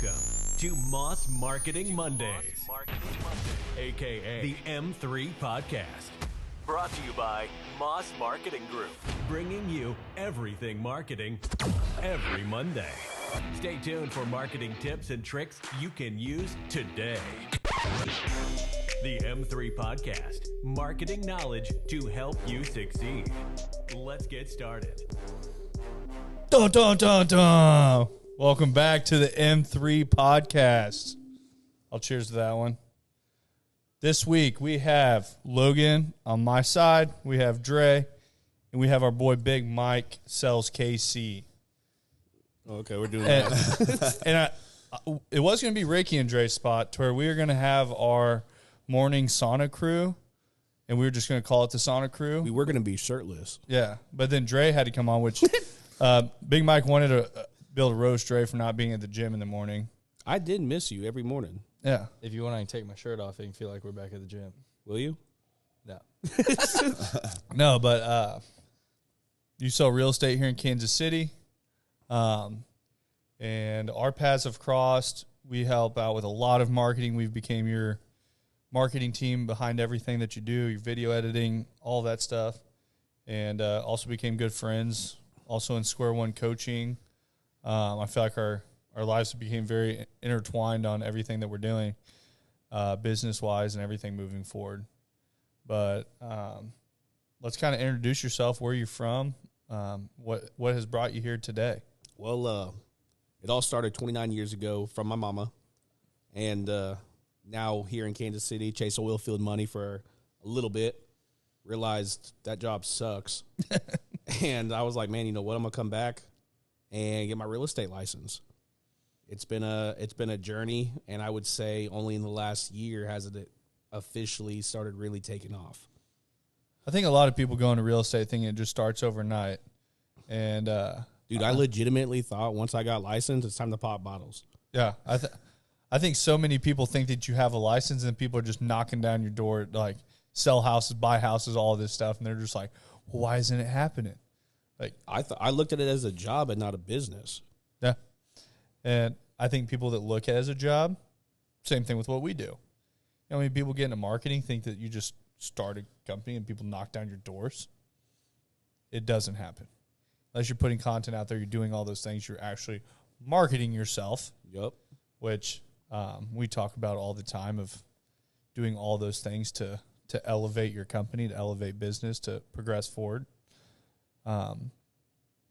Welcome to Moss Marketing Mondays, a.k.a. the M3 Podcast. Brought to you by Moss Marketing Group, bringing you everything marketing every Monday. Stay tuned for marketing tips and tricks you can use today. The M3 Podcast, marketing knowledge to help you succeed. Let's get started. Dun, dun, dun, dun. Welcome back to the M3 Podcast. I'll cheers to that one. This week we have Logan on my side, we have Dre, and we have our boy Big Mike sells KC. Okay, we're doing that. And it was going to be Ricky and Dre's spot to where we were going to have our morning sauna crew, and we were just going to call it the sauna crew. We were going to be shirtless. Yeah, but then Dre had to come on, which Big Mike wanted to be able to roast Dre for not being at the gym in the morning. I did miss you every morning. Yeah. If you want, I can take my shirt off. It can feel like we're back at the gym. Will you? No. No, but you sell real estate here in Kansas City, and our paths have crossed. We help out with a lot of marketing. We've became your marketing team behind everything that you do, your video editing, all that stuff, and also became good friends. Also in Square One coaching. I feel like our lives became very intertwined on everything that we're doing, business-wise and everything moving forward. But let's kind of introduce yourself, where you're from, what has brought you here today. Well, it all started 29 years ago from my mama, and now here in Kansas City, chase oil field money for a little bit, realized that job sucks, and I was like, man, you know what, I'm going to come back and get my real estate license. It's been a journey, and I would say only in the last year has it officially started really taking off. I think a lot of people go into real estate thinking it just starts overnight. And dude, I legitimately thought once I got licensed, it's time to pop bottles. Yeah, I think so many people think that you have a license, and people are just knocking down your door, like sell houses, buy houses, all this stuff, and they're just like, well, why isn't it happening? Like I looked at it as a job and not a business. Yeah. And I think people that look at it as a job, same thing with what we do. You know, I mean, people get into marketing, think that you just start a company and people knock down your doors. It doesn't happen. Unless you're putting content out there, you're doing all those things, you're actually marketing yourself. Yep. Which we talk about all the time, of doing all those things to elevate your company, to elevate business, to progress forward.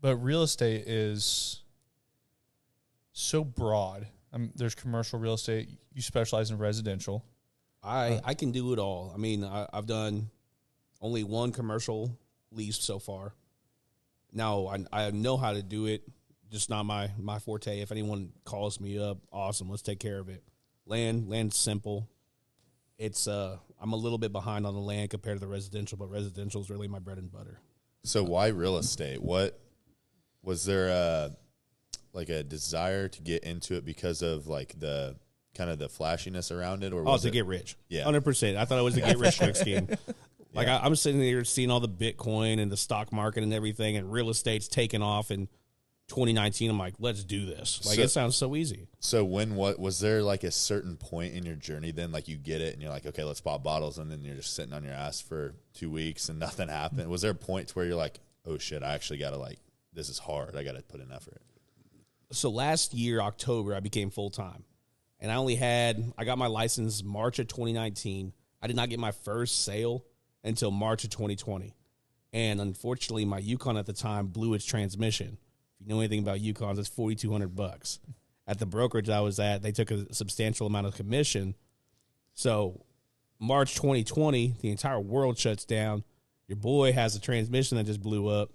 But real estate is so broad. There's commercial real estate. You specialize in residential. I can do it all. I mean, I've done only one commercial lease so far. Now, I know how to do it, just not my forte. If anyone calls me up, awesome, let's take care of it. Land's simple. It's I'm a little bit behind on the land compared to the residential, but residential is really my bread and butter. So why real estate? What was there a desire to get into it because of like the kind of the flashiness around it, or was to get rich? Yeah, 100%. I thought it was a get rich quick scheme. Like yeah. I'm sitting there seeing all the Bitcoin and the stock market and everything, and real estate's taking off in 2019. I'm like, let's do this. Like, it sounds so easy. So what was there like a certain point in your journey then, like you get it and you're like, okay, let's pop bottles, and then you're just sitting on your ass for 2 weeks and nothing happened? Was there a point to where you're like, oh shit, I actually got to this is hard, I got to put in effort? So last year, October, I became full-time, and I got my license March of 2019. I did not get my first sale until March of 2020. And unfortunately, my Yukon at the time blew its transmission. If you know anything about Yukons, it's $4,200. At the brokerage I was at, they took a substantial amount of commission. So March 2020, the entire world shuts down. Your boy has a transmission that just blew up,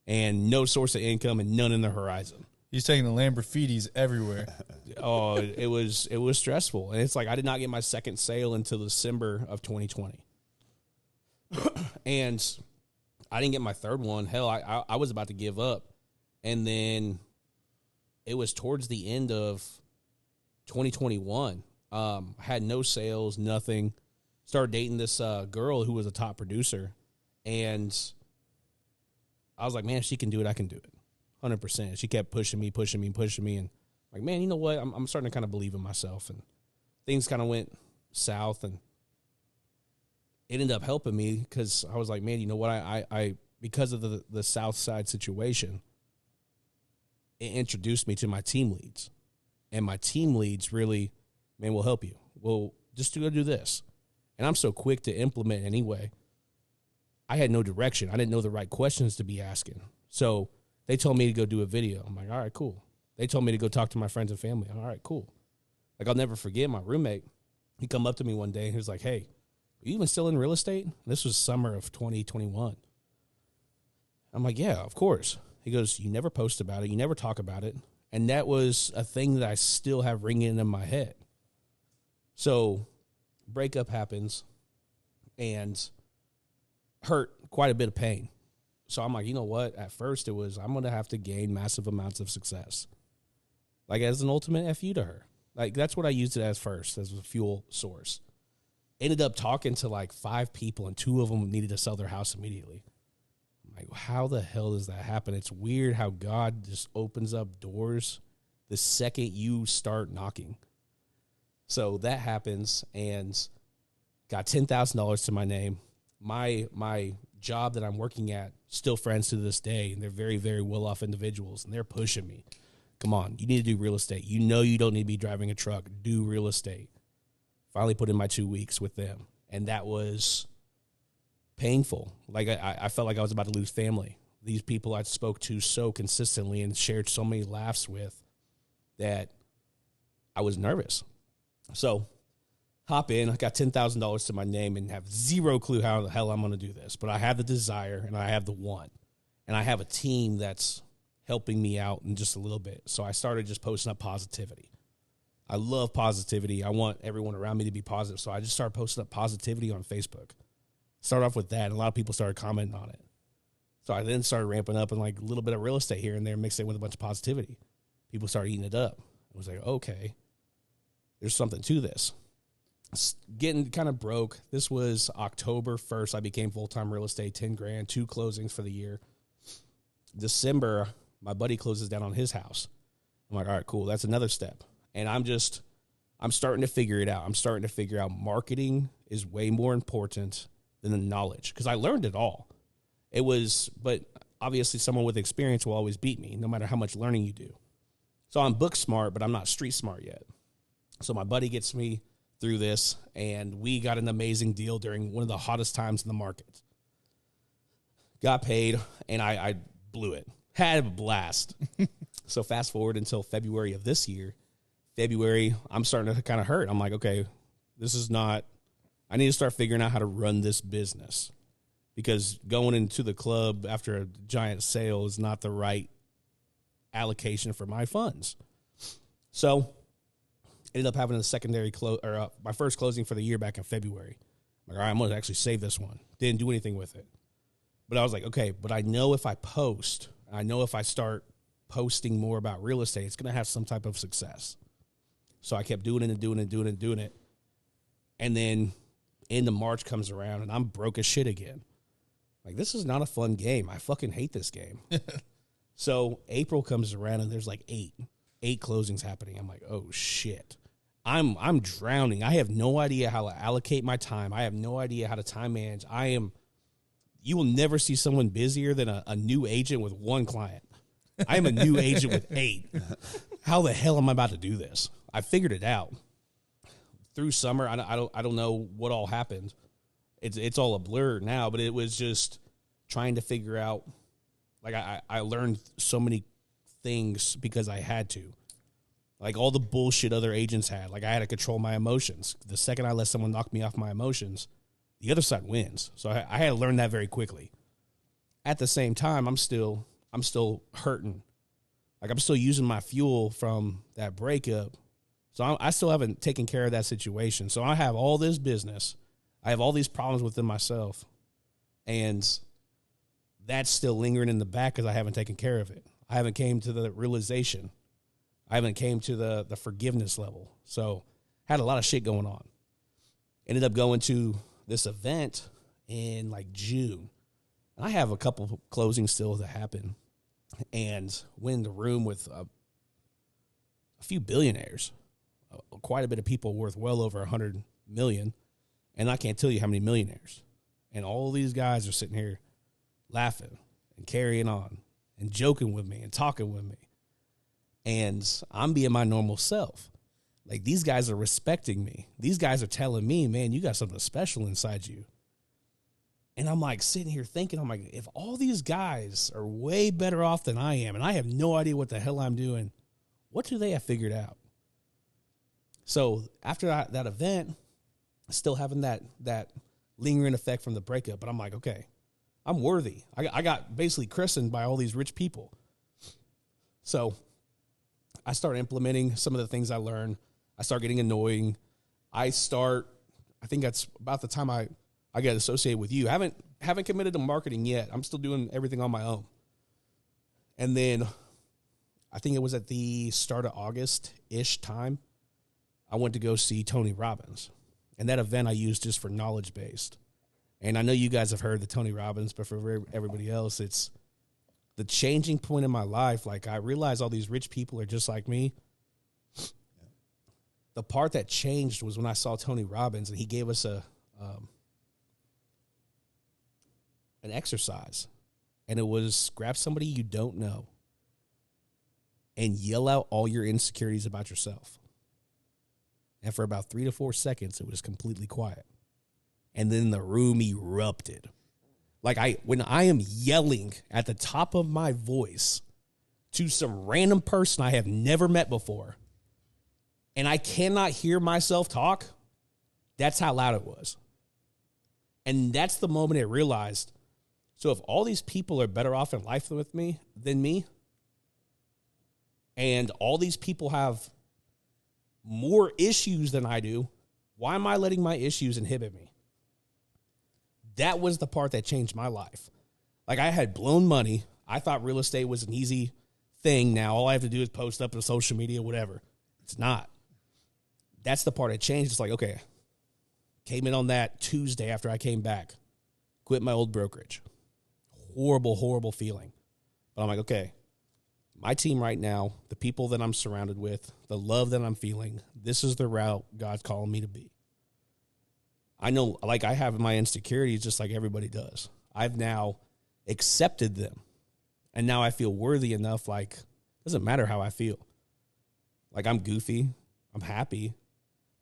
and no source of income and none in the horizon. He's taking the Lamborghinis everywhere. Oh, it was stressful. And it's like I did not get my second sale until December of 2020. And I didn't get my third one. Hell, I was about to give up. And then it was towards the end of 2021. I had no sales, nothing. Started dating this girl who was a top producer. And I was like, man, if she can do it, I can do it. 100%. She kept pushing me. And Like, man, you know what? I'm starting to kind of believe in myself, and things kind of went south, and it ended up helping me because I was like, man, you know what? I because of the South Side situation, it introduced me to my team leads, and my team leads really, man, will help you. Well, just to go do this, and I'm so quick to implement anyway. I had no direction. I didn't know the right questions to be asking, so they told me to go do a video. I'm like, all right, cool. They told me to go talk to my friends and family. All right, cool. Like, I'll never forget my roommate. He come up to me one day and he was like, hey, are you even still in real estate? And this was summer of 2021. I'm like, yeah, of course. He goes, you never post about it. You never talk about it. And that was a thing that I still have ringing in my head. So breakup happens and hurt quite a bit of pain. So I'm like, you know what? At first it was, I'm going to have to gain massive amounts of success. Like, as an ultimate FU to her. Like, that's what I used it as first, as a fuel source. Ended up talking to like 5 people, and 2 of them needed to sell their house immediately. I'm like, how the hell does that happen? It's weird how God just opens up doors the second you start knocking. So that happens, and got $10,000 to my name. My job that I'm working at, still friends to this day, and they're very, very well-off individuals, and they're pushing me. Come on, you need to do real estate. You know you don't need to be driving a truck. Do real estate. Finally put in my 2 weeks with them, and that was painful. Like, I felt like I was about to lose family. These people I spoke to so consistently and shared so many laughs with that I was nervous. So hop in. I got $10,000 to my name and have zero clue how the hell I'm going to do this. But I have the desire, and I have the want. And I have a team that's helping me out in just a little bit. So I started just posting up positivity. I love positivity. I want everyone around me to be positive. So I just started posting up positivity on Facebook. Started off with that, and a lot of people started commenting on it. So I then started ramping up and like a little bit of real estate here and there, mixed in with a bunch of positivity. People started eating it up. I was like, okay, there's something to this. Getting kind of broke. This was October 1st. I became full-time real estate, 10 grand, 2 closings for the year. December, my buddy closes down on his house. I'm like, all right, cool. That's another step. And I'm starting to figure it out. I'm starting to figure out marketing is way more important than the knowledge, because I learned it all. But obviously someone with experience will always beat me, no matter how much learning you do. So I'm book smart, but I'm not street smart yet. So my buddy gets me through this, and we got an amazing deal during one of the hottest times in the market. Got paid, and I blew it. Had a blast. So fast forward until February of this year. February, I'm starting to kind of hurt. I'm like, okay, I need to start figuring out how to run this business, because going into the club after a giant sale is not the right allocation for my funds. So ended up having a secondary my first closing for the year back in February. I'm like, all right, I'm going to actually save this one. Didn't do anything with it. But I was like, okay, but I know if I post, I know if I start posting more about real estate, it's going to have some type of success. So I kept doing it and doing it and doing it and doing it. And then into March comes around, and I'm broke as shit again. Like, this is not a fun game. I fucking hate this game. So April comes around, and there's like eight closings happening. I'm like, oh shit. I'm drowning. I have no idea how to allocate my time. I have no idea how to time manage. You will never see someone busier than a new agent with 1 client. I am a new agent with 8. How the hell am I about to do this? I figured it out. Through summer, I don't know what all happened. It's all a blur now, but it was just trying to figure out. Like, I learned so many things because I had to. Like, all the bullshit other agents had. Like, I had to control my emotions. The second I let someone knock me off my emotions, the other side wins. So I had to learn that very quickly. At the same time, I'm still hurting. Like, I'm still using my fuel from that breakup. So I still haven't taken care of that situation. So I have all this business. I have all these problems within myself. And that's still lingering in the back because I haven't taken care of it. I haven't came to the realization. I haven't came to the forgiveness level. So had a lot of shit going on. Ended up going to this event in like June. And I have a couple closings still to happen. And went in the room with a a few billionaires, quite a bit of people worth well over 100 million. And I can't tell you how many millionaires. And all these guys are sitting here laughing and carrying on and joking with me and talking with me. And I'm being my normal self. Like, these guys are respecting me. These guys are telling me, man, you got something special inside you. And I'm like sitting here thinking, I'm like, if all these guys are way better off than I am, and I have no idea what the hell I'm doing, what do they have figured out? So after that event, still having that lingering effect from the breakup, but I'm like, okay, I'm worthy. I got basically christened by all these rich people. So I start implementing some of the things I learned. I start getting annoying. I think that's about the time I got associated with you. I haven't committed to marketing yet. I'm still doing everything on my own. And then I think it was at the start of August-ish time, I went to go see Tony Robbins. And that event I used just for knowledge-based. And I know you guys have heard the Tony Robbins, but for everybody else, it's the changing point in my life. Like, I realized all these rich people are just like me. The part that changed was when I saw Tony Robbins, and he gave us an exercise. And it was grab somebody you don't know and yell out all your insecurities about yourself. And for about 3 to 4 seconds, it was completely quiet. And then the room erupted. Like, when I am yelling at the top of my voice to some random person I have never met before, and I cannot hear myself talk, that's how loud it was. And that's the moment I realized, so if all these people are better off in life than me, and all these people have more issues than I do, why am I letting my issues inhibit me? That was the part that changed my life. Like, I had blown money. I thought real estate was an easy thing. Now all I have to do is post up on social media, whatever. It's not. That's the part that changed. It's like, okay, came in on that Tuesday after I came back, quit my old brokerage. Horrible, horrible feeling. But I'm like, okay, my team right now, the people that I'm surrounded with, the love that I'm feeling, this is the route God's calling me to be. I know, like, I have my insecurities just like everybody does. I've now accepted them. And now I feel worthy enough, like, it doesn't matter how I feel. Like, I'm goofy. I'm happy.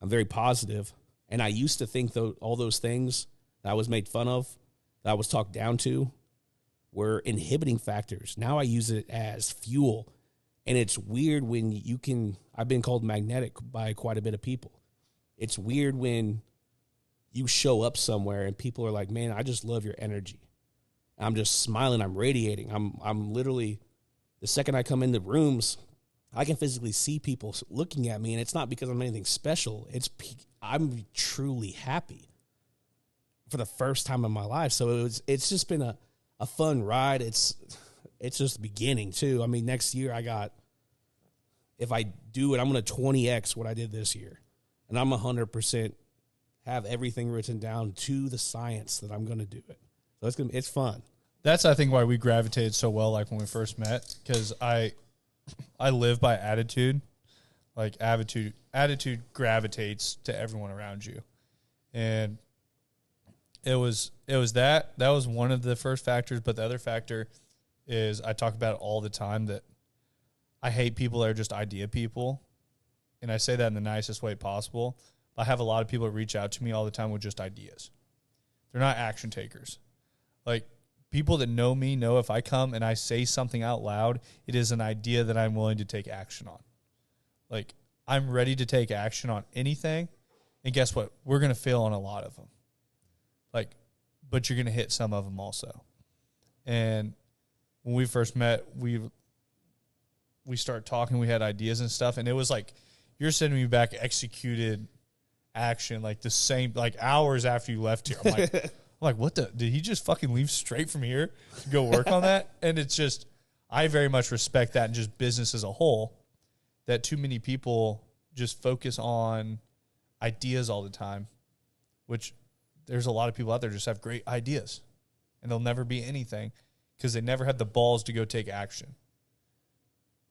I'm very positive. And I used to think all those things that I was made fun of, that I was talked down to, were inhibiting factors. Now I use it as fuel. And it's weird when I've been called magnetic by quite a bit of people. It's weird when you show up somewhere and people are like, man, I just love your energy. I'm just smiling. I'm radiating. I'm literally, the second I come into rooms, I can physically see people looking at me, and it's not because I'm anything special. I'm truly happy for the first time in my life. So it's just been a fun ride. It's just the beginning too. I mean, next year if I do it, I'm going to 20x what I did this year. And I'm 100% have everything written down to the science that I'm going to do it. So it's fun. That's, I think, why we gravitated so well, like when we first met, because I live by attitude. Like, attitude gravitates to everyone around you. And it was that was one of the first factors, but the other factor is, I talk about it all the time, that I hate people that are just idea people. And I say that in the nicest way possible. I have a lot of people that reach out to me all the time with just ideas. They're not action takers. Like, people that know me know if I come and I say something out loud, it is an idea that I'm willing to take action on. Like, I'm ready to take action on anything. And guess what? We're going to fail on a lot of them. Like, but you're going to hit some of them also. And when we first met, we started talking, we had ideas and stuff. And it was like, you're sending me back executed action, like the same, like hours after you left here. I'm like, what did he just fucking leave straight from here to go work on that? And it's just, I very much respect that, and just business as a whole, that too many people just focus on ideas all the time, which there's a lot of people out there just have great ideas and they'll never be anything because they never had the balls to go take action.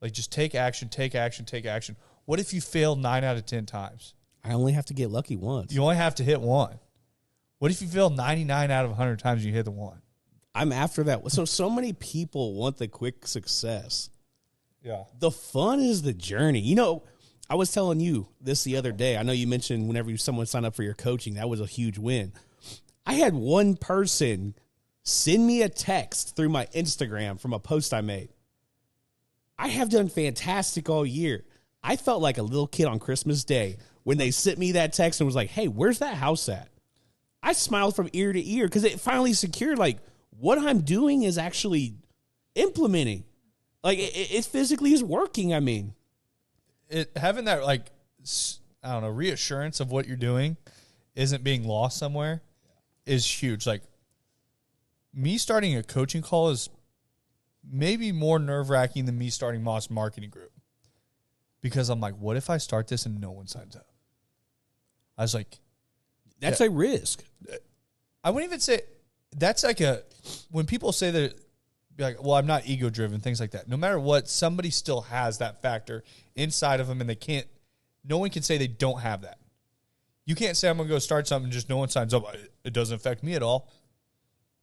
Like, just take action, take action, take action. What if you fail 9 out of 10 times? I only have to get lucky once. You only have to hit one. What if you fail 99 out of 100 times and you hit the one? I'm after that. So many people want the quick success. Yeah. The fun is the journey. You know, I was telling you this the other day. I know you mentioned whenever someone signed up for your coaching, that was a huge win. I had one person send me a text through my Instagram from a post I made. I have done fantastic all year. I felt like a little kid on Christmas Day when they sent me that text and was like, hey, where's that house at? I smiled from ear to ear because it finally secured, like, what I'm doing is actually implementing. Like, it physically is working, I mean. Having that, like, I don't know, reassurance of what you're doing isn't being lost somewhere is huge. Like, me starting a coaching call is maybe more nerve-wracking than me starting Moss Marketing Group. Because I'm like, what if I start this and no one signs up? I was like... That's a risk. I wouldn't even say... That's like a... When people say that... Be like, well, I'm not ego-driven, things like that. No matter what, somebody still has that factor inside of them, and they can't... No one can say they don't have that. You can't say, I'm going to go start something and just no one signs up. It doesn't affect me at all.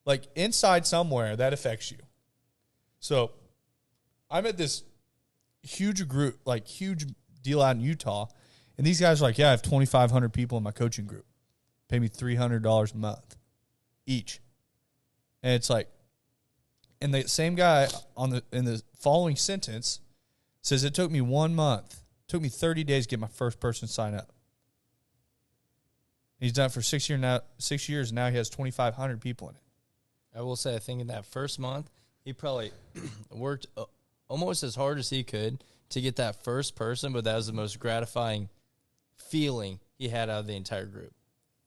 Like, inside somewhere, that affects you. So, I'm at this huge group, like, huge deal out in Utah, and these guys are like, yeah, I have 2,500 people in my coaching group. Pay me $300 a month each. And it's like, and the same guy in the following sentence says, it took me 1 month, took me 30 days to get my first person to sign up. He's done it for 6 years, and now he has 2,500 people in it. I will say, I think in that first month, he probably worked almost as hard as he could to get that first person, but that was the most gratifying feeling he had out of the entire group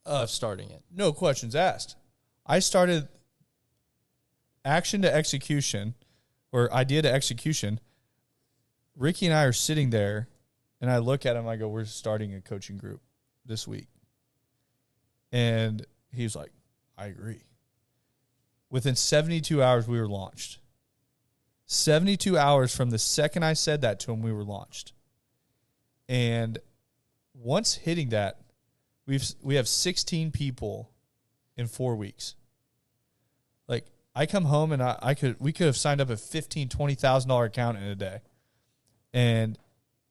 of starting it. No questions asked. I started action to execution, or idea to execution. Ricky and I are sitting there, and I look at him, I go, we're starting a coaching group this week. And he's like, I agree. Within 72 hours, we were launched. 72 hours from the second I said that to him, we were launched. And once hitting that, we have 16 people in 4 weeks. Like, I come home and we could have signed up a $15,000, $20,000 account in a day. And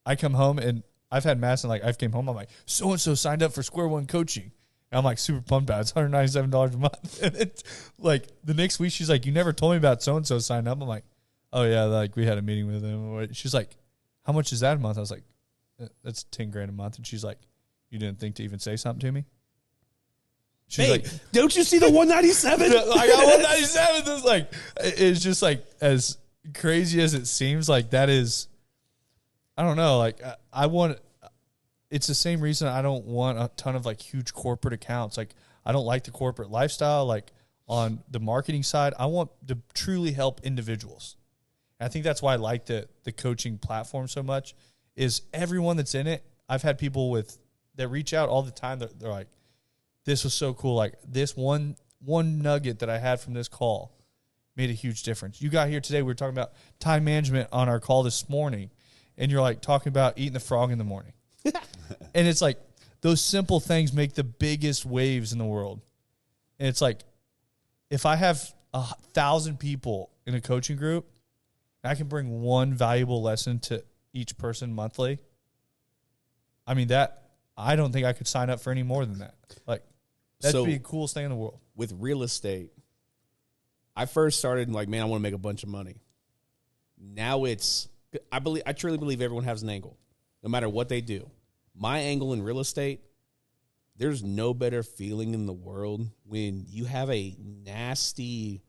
I come home and I've had Madison, like, I came home, I'm like, so-and-so signed up for Square One Coaching. And I'm like super pumped about it. It's $197 a month. And it's like the next week she's like, you never told me about so-and-so signing up. I'm like, oh yeah, like we had a meeting with him. She's like, how much is that a month? I was like, that's $10,000 a month. And she's like, you didn't think to even say something to me? She's hey, like, don't you see the 197? I got 197. It's like, it's just like, as crazy as it seems, like that is, I don't know. Like it's the same reason I don't want a ton of like huge corporate accounts. Like, I don't like the corporate lifestyle. Like, on the marketing side, I want to truly help individuals. And I think that's why I like the coaching platform so much, is everyone that's in it. I've had people that reach out all the time. They're like, this was so cool. Like, this one nugget that I had from this call made a huge difference. You got here today. We were talking about time management on our call this morning, and you're like talking about eating the frog in the morning. And it's like, those simple things make the biggest waves in the world. And it's like, if I have 1,000 people in a coaching group, and I can bring one valuable lesson to each person monthly, I mean, that, I don't think I could sign up for any more than that. Like, that'd be the coolest thing in the world. With real estate, I first started like, man, I want to make a bunch of money. Now I truly believe everyone has an angle, no matter what they do. My angle in real estate, there's no better feeling in the world when you have a nasty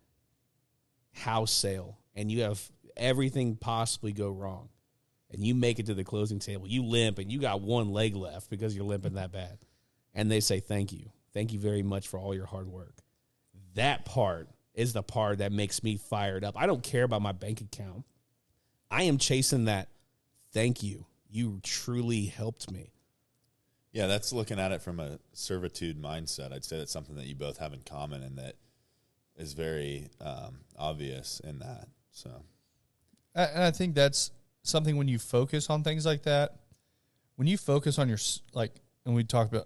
house sale and you have everything possibly go wrong, and you make it to the closing table. You limp and you got one leg left because you're limping that bad. And they say, thank you. Thank you very much for all your hard work. That part is the part that makes me fired up. I don't care about my bank account. I am chasing that. Thank you. You truly helped me. Yeah, that's looking at it from a servitude mindset. I'd say that's something that you both have in common, and that is very obvious in that. So, and I think that's something when you focus on things like that, when you focus on your, like, and we talked about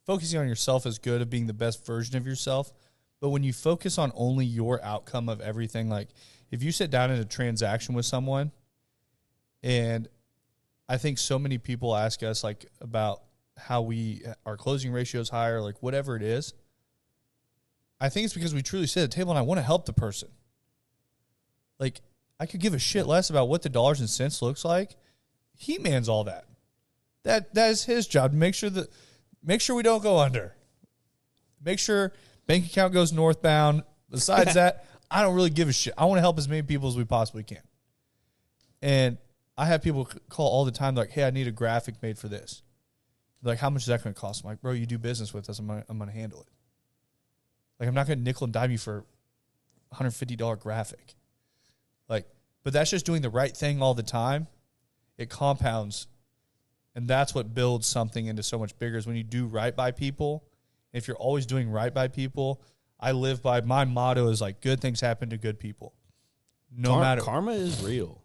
focusing on yourself is good of being the best version of yourself. But when you focus on only your outcome of everything, like if you sit down in a transaction with someone, and I think so many people ask us like about how our closing ratio is higher, like whatever it is. I think it's because we truly sit at the table and I want to help the person. Like I could give a shit less about what the dollars and cents looks like. He mans all that. That is his job to make sure we don't go under. Make sure bank account goes northbound. Besides that, I don't really give a shit. I want to help as many people as we possibly can. And I have people call all the time like, hey, I need a graphic made for this. They're like, how much is that going to cost? I'm like, bro, you do business with us. I'm going to handle it. Like, I'm not going to nickel and dime you for a $150 graphic. Like, but that's just doing the right thing all the time. It compounds. And that's what builds something into so much bigger is when you do right by people. If you're always doing right by people, I live by my motto is like good things happen to good people. No matter karma is real.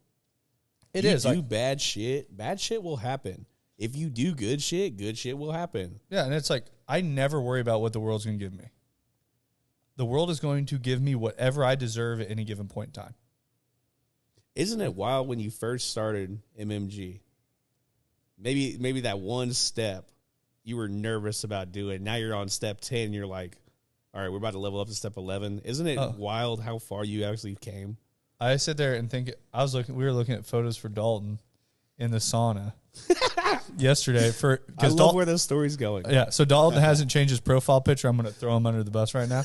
It you is. Do like, bad shit will happen. If you do good shit will happen. Yeah, and it's like I never worry about what the world's going to give me. The world is going to give me whatever I deserve at any given point in time. Isn't it wild when you first started MMG? Maybe that one step you were nervous about doing. Now you're on step 10. You're like, all right, we're about to level up to step 11. Isn't it wild how far you actually came? I sit there and think we were looking at photos for Dalton in the sauna yesterday I love where this story's going. Yeah, so Dalton hasn't changed his profile picture. I'm going to throw him under the bus right now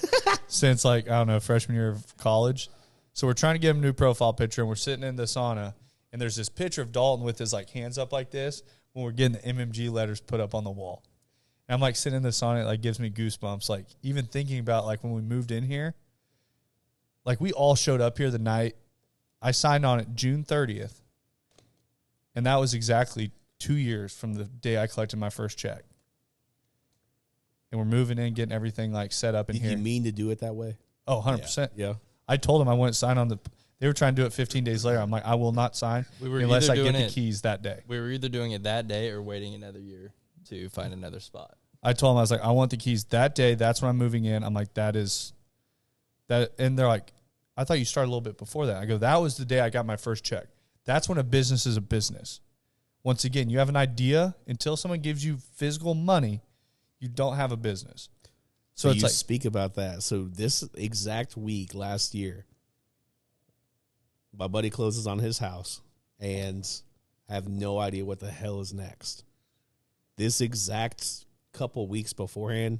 since like, I don't know, freshman year of college. So we're trying to get him a new profile picture and we're sitting in the sauna and there's this picture of Dalton with his like hands up like this when we're getting the MMG letters put up on the wall. And I'm like sitting in the sauna, it like gives me goosebumps. Like even thinking about like when we moved in here, like we all showed up here the night I signed on it June 30th. And that was exactly 2 years from the day I collected my first check. And we're moving in, getting everything like set up in here. You mean to do it that way? Oh, 100%. Yeah. I told them I wouldn't sign on they were trying to do it 15 days later. I'm like, I will not sign unless I get the keys that day. We were either doing it that day or waiting another year to find another spot. I told them, I was like, I want the keys that day. That's when I'm moving in. I'm like, that is that. And they're like, I thought you started a little bit before that. I go, that was the day I got my first check. That's when a business is a business. Once again, you have an idea. Until someone gives you physical money, you don't have a business. So it's you like, speak about that. So this exact week last year, my buddy closes on his house and I have no idea what the hell is next. This exact couple weeks beforehand,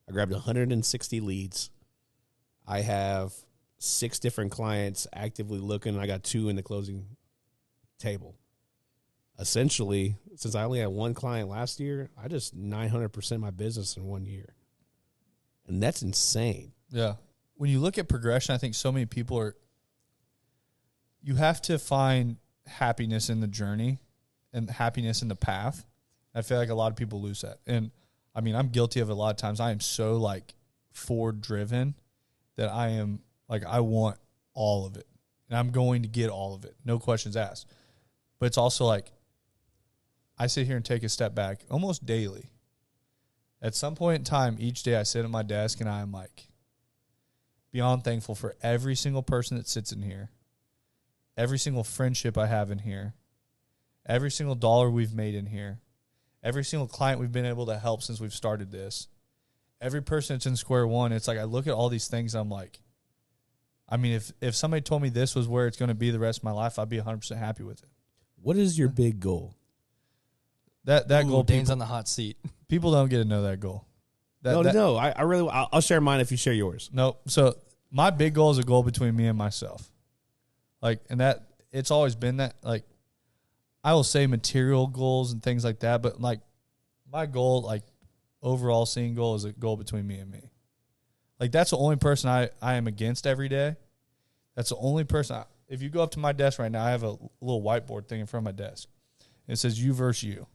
I grabbed 160 leads. I have 6 different clients actively looking. I got 2 in the closing table. Essentially, since I only had 1 client last year, I just 900% my business in 1 year. And that's insane. yeah. When you look at progression, I think so many people you have to find happiness in the journey and happiness in the path. I feel like a lot of people lose that. And I mean, I'm guilty of it a lot of times. I am so like forward driven that I am like, I want all of it and I'm going to get all of it. No questions asked. But it's also like, I sit here and take a step back almost daily. At some point in time, each day I sit at my desk and I'm like beyond thankful for every single person that sits in here, every single friendship I have in here, every single dollar we've made in here, every single client we've been able to help since we've started this, every person that's in square one. It's like I look at all these things, I'm like, I mean, if somebody told me this was where it's going to be the rest of my life, I'd be 100% happy with it. What is your big goal? That goal, Dane's on the hot seat. People don't get to know that goal. No. I really, I'll share mine if you share yours. No. So my big goal is a goal between me and myself. Like, and that it's always been that, like, I will say material goals and things like that, but like my goal, like overall seeing goal is a goal between me and me. Like that's the only person I am against every day. That's the only person. If you go up to my desk right now, I have a little whiteboard thing in front of my desk. It says you versus you.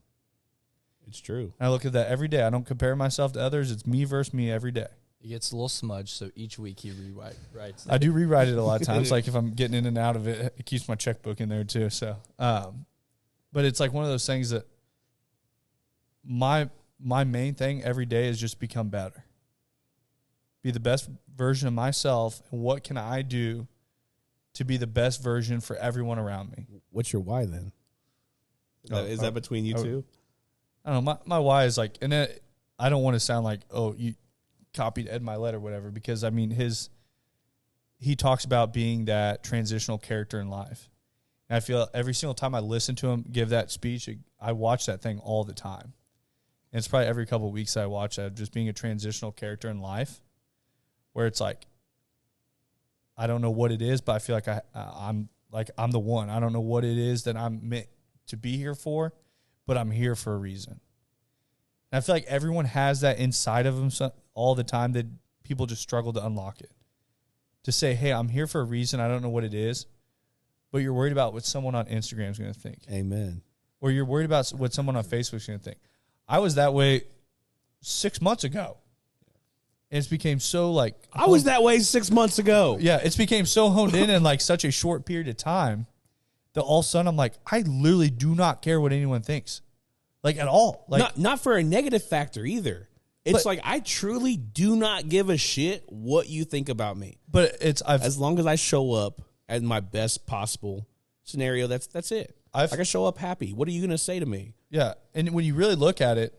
It's true. And I look at that every day. I don't compare myself to others. It's me versus me every day. He gets a little smudged, so each week he rewrites. I do rewrite it a lot of times. Like if I'm getting in and out of it, it keeps my checkbook in there too. So, but it's like one of those things that my main thing every day is just become better. Be the best version of myself, and what can I do to be the best version for everyone around me? What's your why then? Is that between you two? I don't know. My why is like, and I don't want to sound like, oh, you copied Ed Milet or whatever, because I mean he talks about being that transitional character in life. And I feel every single time I listen to him give that speech, I watch that thing all the time. And it's probably every couple of weeks I watch that, just being a transitional character in life, where it's like, I don't know what it is, but I feel like I'm the one. I don't know what it is that I'm meant to be here for, but I'm here for a reason. And I feel like everyone has that inside of them all the time, that people just struggle to unlock it. To say, hey, I'm here for a reason. I don't know what it is, but you're worried about what someone on Instagram is going to think. Amen. Or you're worried about what someone on Facebook is going to think. I was that way 6 months ago. And it's became so like... I was that way 6 months ago. Yeah, it's became so honed in like such a short period of time that all of a sudden I'm like, I literally do not care what anyone thinks. Like at all. Like not for a negative factor either. It's like I truly do not give a shit what you think about me. But as long as I show up at my best possible scenario, that's it. I can show up happy. What are you going to say to me? Yeah, and when you really look at it,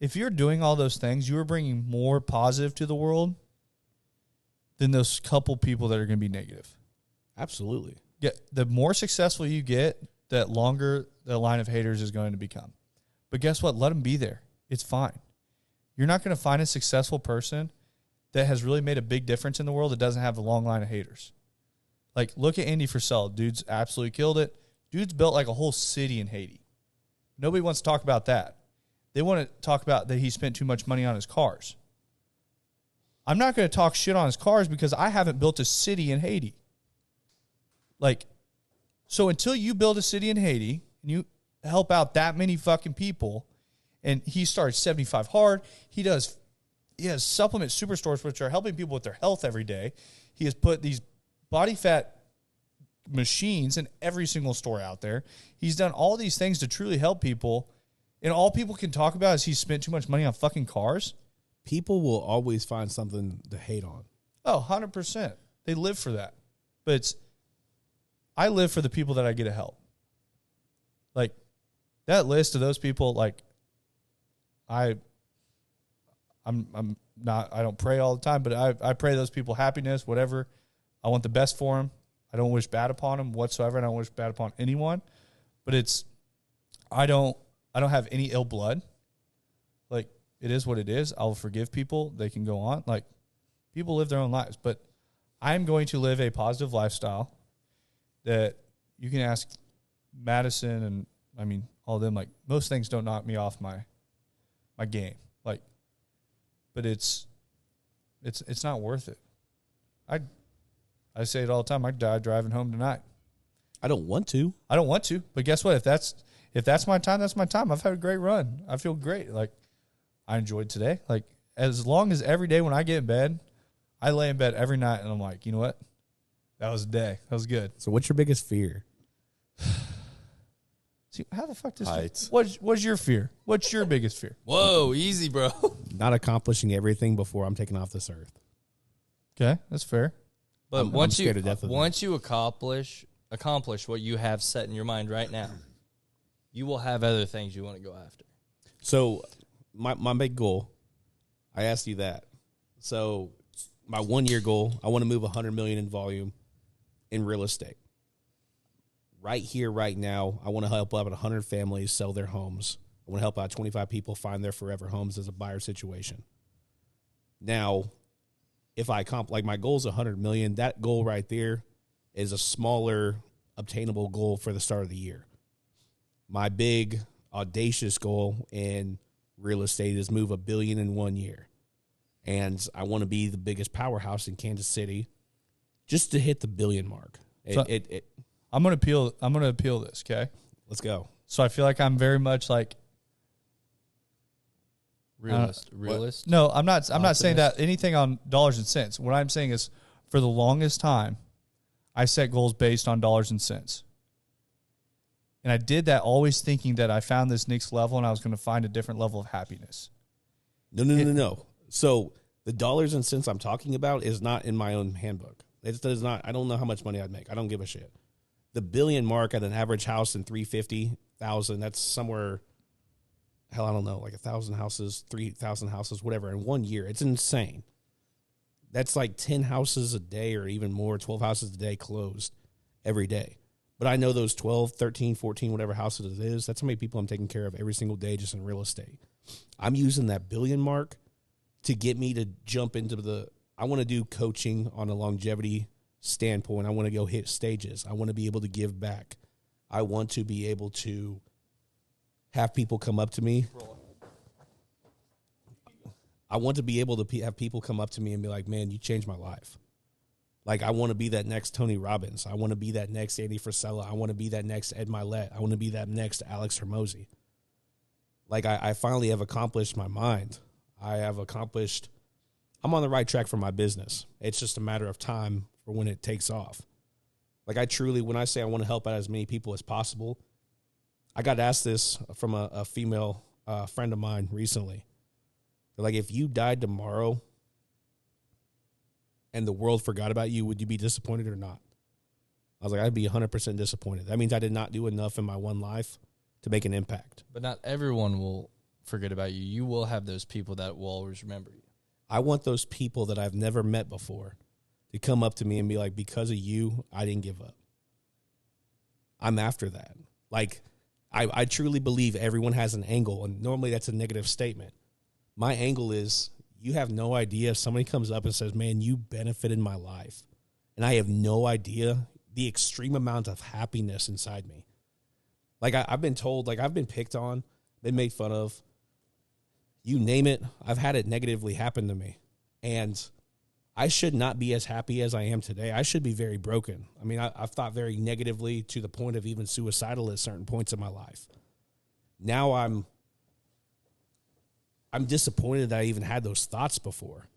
if you're doing all those things, you are bringing more positive to the world than those couple people that are going to be negative. Absolutely. Yeah, the more successful you get, the longer the line of haters is going to become. But guess what? Let them be there. It's fine. You're not going to find a successful person that has really made a big difference in the world that doesn't have a long line of haters. Like, look at Andy Frisell. Dude's absolutely killed it. Dude's built like a whole city in Haiti. Nobody wants to talk about that. They want to talk about that he spent too much money on his cars. I'm not going to talk shit on his cars because I haven't built a city in Haiti. Like, so until you build a city in Haiti and you help out that many fucking people, and he starts 75 Hard, he has supplement superstores which are helping people with their health every day. He has put these body fat machines in every single store out there. He's done all these things to truly help people, and all people can talk about is he spent too much money on fucking cars. People will always find something to hate on. Oh, 100%. They live for that. But I live for the people that I get to help. Like, that list of those people, like, I'm not, I don't pray all the time, but I pray those people happiness, whatever. I want the best for them. I don't wish bad upon them whatsoever. And I don't wish bad upon anyone, but I don't have any ill blood. Like, it is what it is. I'll forgive people. They can go on. Like, people live their own lives, but I'm going to live a positive lifestyle that you can ask Madison and, I mean, all of them. Like, most things don't knock me off my game. Like, but it's not worth it. I say it all the time. I'd die driving home tonight. I don't want to. But guess what? If that's my time, that's my time. I've had a great run. I feel great. Like, I enjoyed today. Like, as long as every day when I get in bed, I lay in bed every night and I'm like, you know what? That was a day. That was good. So what's your biggest fear? See, how the fuck does Heights. What's your fear? What's your biggest fear? Whoa, easy, bro. Not accomplishing everything before I'm taken off this earth. Okay, that's fair. But I'm once scared to death of once you accomplish what you have set in your mind right now, you will have other things you want to go after. So my big goal, I asked you that. So my 1 year goal, I want to move 100 million in volume in real estate. Right here, right now, I want to help out 100 families sell their homes. I want to help out 25 people find their forever homes as a buyer situation. Now, if I like my goal is 100 million, that goal right there is a smaller obtainable goal for the start of the year. My big audacious goal in real estate is move $1 billion in 1 year. And I want to be the biggest powerhouse in Kansas City just to hit the billion mark. I'm gonna appeal this, okay? Let's go. So I feel like I'm very much like Realist. No, I'm not saying that anything on dollars and cents. What I'm saying is, for the longest time, I set goals based on dollars and cents. And I did that always thinking that I found this next level and I was going to find a different level of happiness. No. So the dollars and cents I'm talking about is not in my own handbook. It does not. I don't know how much money I'd make. I don't give a shit. The billion mark at an average house in 350,000. That's somewhere. Hell, I don't know, like 1,000 houses, 3,000 houses, whatever, in 1 year. It's insane. That's like 10 houses a day or even more, 12 houses a day closed every day. But I know those 12, 13, 14, whatever houses it is, that's how many people I'm taking care of every single day just in real estate. I'm using that billion mark to get me to jump into I want to do coaching on a longevity standpoint. I want to go hit stages. I want to be able to give back. I want to be able to have people come up to me. I want to be able to have people come up to me and be like, man, you changed my life. Like, I want to be that next Tony Robbins. I want to be that next Andy Frisella. I want to be that next Ed Milet. I want to be that next Alex Hormozy. Like, I finally have accomplished my mind. I'm on the right track for my business. It's just a matter of time for when it takes off. Like, I truly, when I say I want to help out as many people as possible, I got asked this from a female friend of mine recently. They're like, if you died tomorrow and the world forgot about you, would you be disappointed or not? I was like, I'd be 100% disappointed. That means I did not do enough in my one life to make an impact. But not everyone will forget about you. You will have those people that will always remember you. I want those people that I've never met before to come up to me and be like, because of you, I didn't give up. I'm after that. Like, I truly believe everyone has an angle, and normally that's a negative statement. My angle is, you have no idea if somebody comes up and says, man, you benefited my life. And I have no idea the extreme amount of happiness inside me. Like, I've been told, like, I've been picked on, been made fun of. You name it, I've had it negatively happen to me. And I should not be as happy as I am today. I should be very broken. I mean, I've thought very negatively to the point of even suicidal at certain points in my life. Now I'm disappointed that I even had those thoughts before.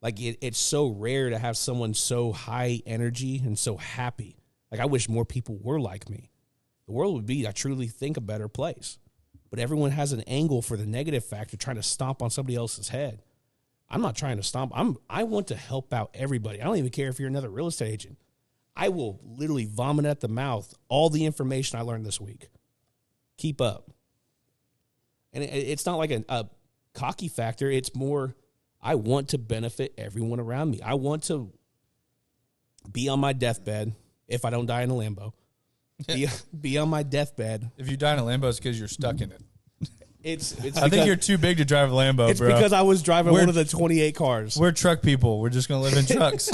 Like, it's so rare to have someone so high energy and so happy. Like, I wish more people were like me. The world would be, I truly think, a better place. But everyone has an angle for the negative factor, trying to stomp on somebody else's head. I'm not trying to stomp. I want to help out everybody. I don't even care if you're another real estate agent. I will literally vomit at the mouth all the information I learned this week. Keep up. And it's not like a cocky factor. It's more, I want to benefit everyone around me. I want to be on my deathbed, if I don't die in a Lambo, be on my deathbed. If you die in a Lambo, it's because you're stuck in it. I think you're too big to drive a Lambo, it's bro. because I was driving one of the 28 cars. We're truck people. We're just going to live in trucks.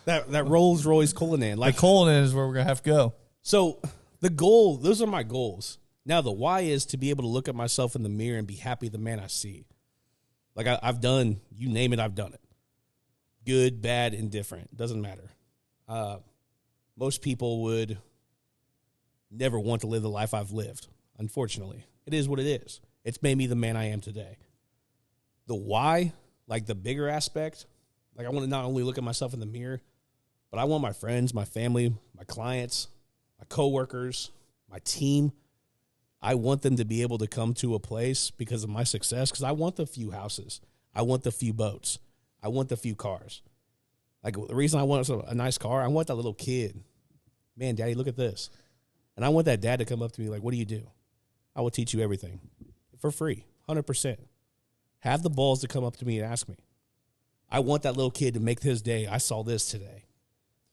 that Rolls Royce Cullinan. Like, Cullinan is where we're going to have to go. So the goal, those are my goals. Now, the why is to be able to look at myself in the mirror and be happy the man I see. Like, I've done, you name it, I've done it. Good, bad, indifferent. Doesn't matter. Most people would never want to live the life I've lived, unfortunately. It is what it is. It's made me the man I am today. The why, like the bigger aspect, like, I want to not only look at myself in the mirror, but I want my friends, my family, my clients, my coworkers, my team, I want them to be able to come to a place because of my success, because I want the few houses. I want the few boats. I want the few cars. Like, the reason I want a nice car, I want that little kid. Man, Daddy, look at this. And I want that dad to come up to me like, what do you do? I will teach you everything for free, 100%. Have the balls to come up to me and ask me. I want that little kid to make his day. I saw this today.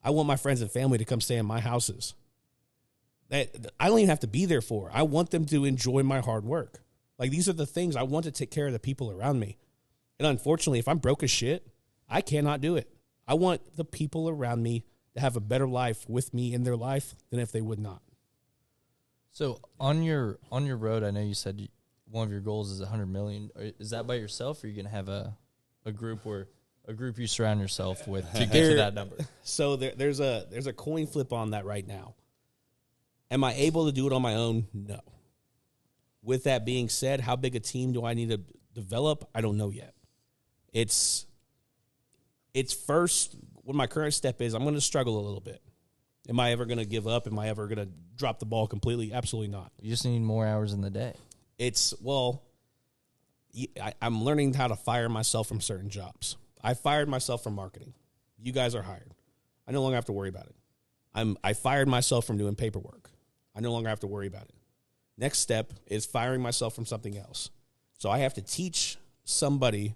I want my friends and family to come stay in my houses. That I don't even have to be there for. I want them to enjoy my hard work. Like, these are the things I want to take care of the people around me. And unfortunately, if I'm broke as shit, I cannot do it. I want the people around me to have a better life with me in their life than if they would not. So on your road, I know you said one of your goals is 100 million. Is that by yourself, or are you gonna have a group you surround yourself with to get to that number? So there's a coin flip on that right now. Am I able to do it on my own? No. With that being said, how big a team do I need to develop? I don't know yet. It's first, what my current step is, I'm going to struggle a little bit. Am I ever going to give up? Am I ever going to drop the ball completely? Absolutely not. You just need more hours in the day. I'm learning how to fire myself from certain jobs. I fired myself from marketing. You guys are hired. I no longer have to worry about it. I fired myself from doing paperwork. I no longer have to worry about it. Next step is firing myself from something else. So I have to teach somebody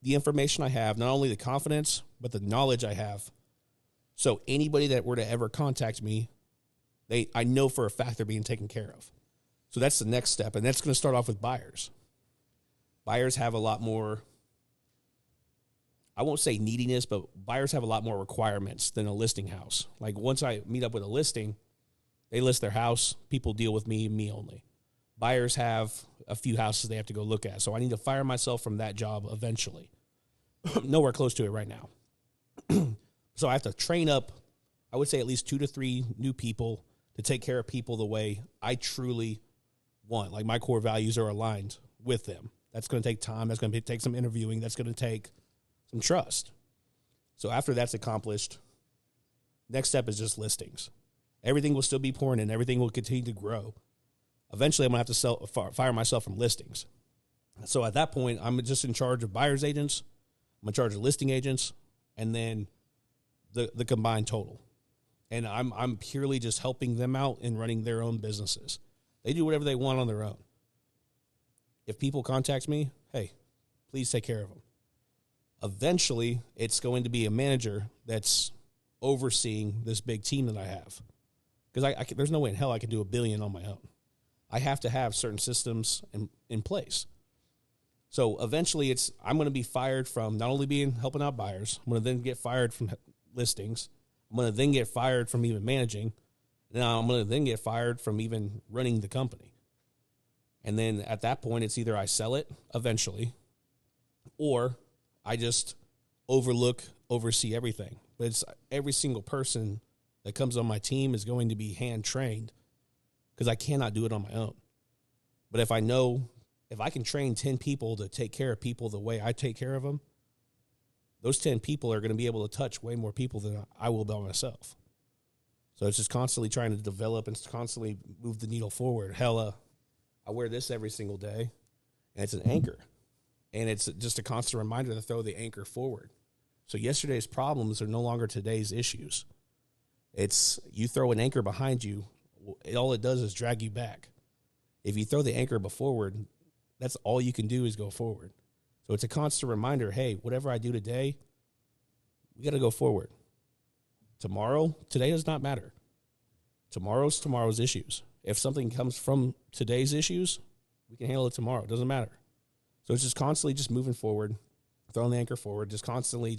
the information I have, not only the confidence, but the knowledge I have. So anybody that were to ever contact me, I know for a fact they're being taken care of. So that's the next step, and that's going to start off with buyers. Buyers have a lot more, I won't say neediness, but buyers have a lot more requirements than a listing house. Like once I meet up with a listing, they list their house, people deal with me only. Buyers have a few houses they have to go look at. So I need to fire myself from that job eventually. Nowhere close to it right now. So I have to train up, I would say at least 2 to 3 new people to take care of people the way I truly want. Like my core values are aligned with them. That's going to take time. That's going to take some interviewing. That's going to take some trust. So after that's accomplished, next step is just listings. Everything will still be pouring in. Everything will continue to grow. Eventually, I'm going to have to fire myself from listings. So at that point, I'm just in charge of buyer's agents. I'm in charge of listing agents, and then the combined total. And I'm purely just helping them out in running their own businesses. They do whatever they want on their own. If people contact me, hey, please take care of them. Eventually, it's going to be a manager that's overseeing this big team that I have. Because there's no way in hell I can do $1 billion on my own. I have to have certain systems in place. So eventually, I'm going to be fired from not only helping out buyers, I'm going to then get fired from listings. I'm going to then get fired from even managing. And now I'm going to then get fired from even running the company. And then at that point, it's either I sell it eventually, or I just oversee everything. But it's every single person that comes on my team is going to be hand trained, because I cannot do it on my own. But if I can train 10 people to take care of people the way I take care of them, those 10 people are going to be able to touch way more people than I will by myself. So it's just constantly trying to develop and constantly move the needle forward. Hella, I wear this every single day, and it's an anchor. And it's just a constant reminder to throw the anchor forward. So yesterday's problems are no longer today's issues. It's you throw an anchor behind you, all it does is drag you back. If you throw the anchor forward, that's all you can do is go forward. So it's a constant reminder, hey, whatever I do today, we got to go forward. Today does not matter. Tomorrow's issues. If something comes from today's issues, we can handle it tomorrow. It doesn't matter. So it's just constantly just moving forward, throwing the anchor forward, just constantly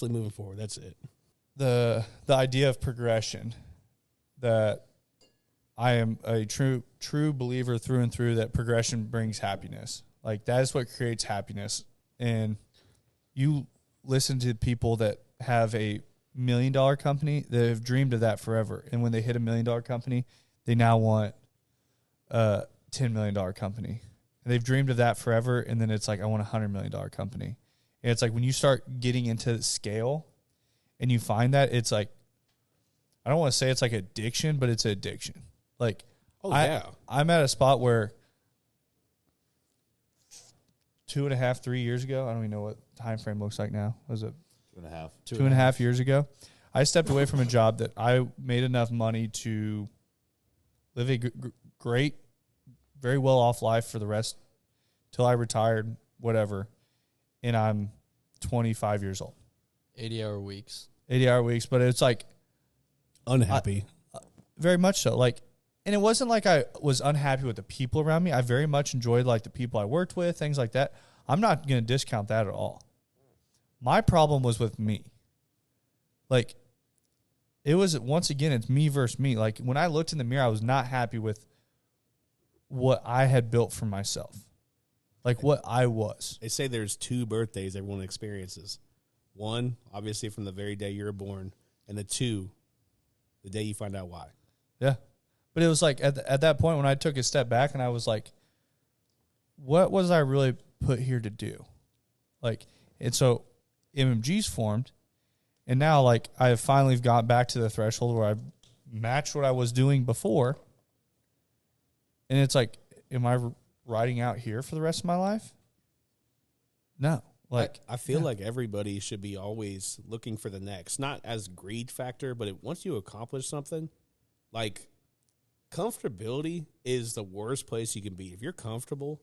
moving forward. That's it. The idea of progression, that I am a true believer through and through, that progression brings happiness. Like that is what creates happiness. And you listen to people that have a $1 million company that have dreamed of that forever. And when they hit $1 million company, they now want a $10 million company. And they've dreamed of that forever. And then it's like, I want a $100 million company. And it's like when you start getting into scale and you find that, it's like, I don't want to say it's like addiction, but it's an addiction. Like, I'm at a spot where 2.5, 3 years ago, I don't even know what time frame looks like now. Was it 2.5? 2.5 years ago, I stepped away from a job that I made enough money to live a great, very well off life for the rest till I retired, whatever. And I'm 25 years old. 80-hour weeks. 80-hour weeks, but it's like unhappy. Very much so. Like, and it wasn't like I was unhappy with the people around me. I very much enjoyed like the people I worked with, things like that. I'm not going to discount that at all. My problem was with me. Like, it was, once again, it's me versus me. Like, when I looked in the mirror, I was not happy with what I had built for myself. Like, what I was. They say there's 2 birthdays everyone experiences. 1, obviously, from the very day you're born, and the 2, the day you find out why. Yeah. But it was like, at that point, when I took a step back, and I was like, what was I really put here to do? Like, and so MMG's formed, And now, like, I have finally got back to the threshold where I matched what I was doing before. And it's like, am I riding out here for the rest of my life? No. Like, I feel like everybody should be always looking for the next, not as greed factor, but once you accomplish something, like comfortability is the worst place you can be. If you're comfortable,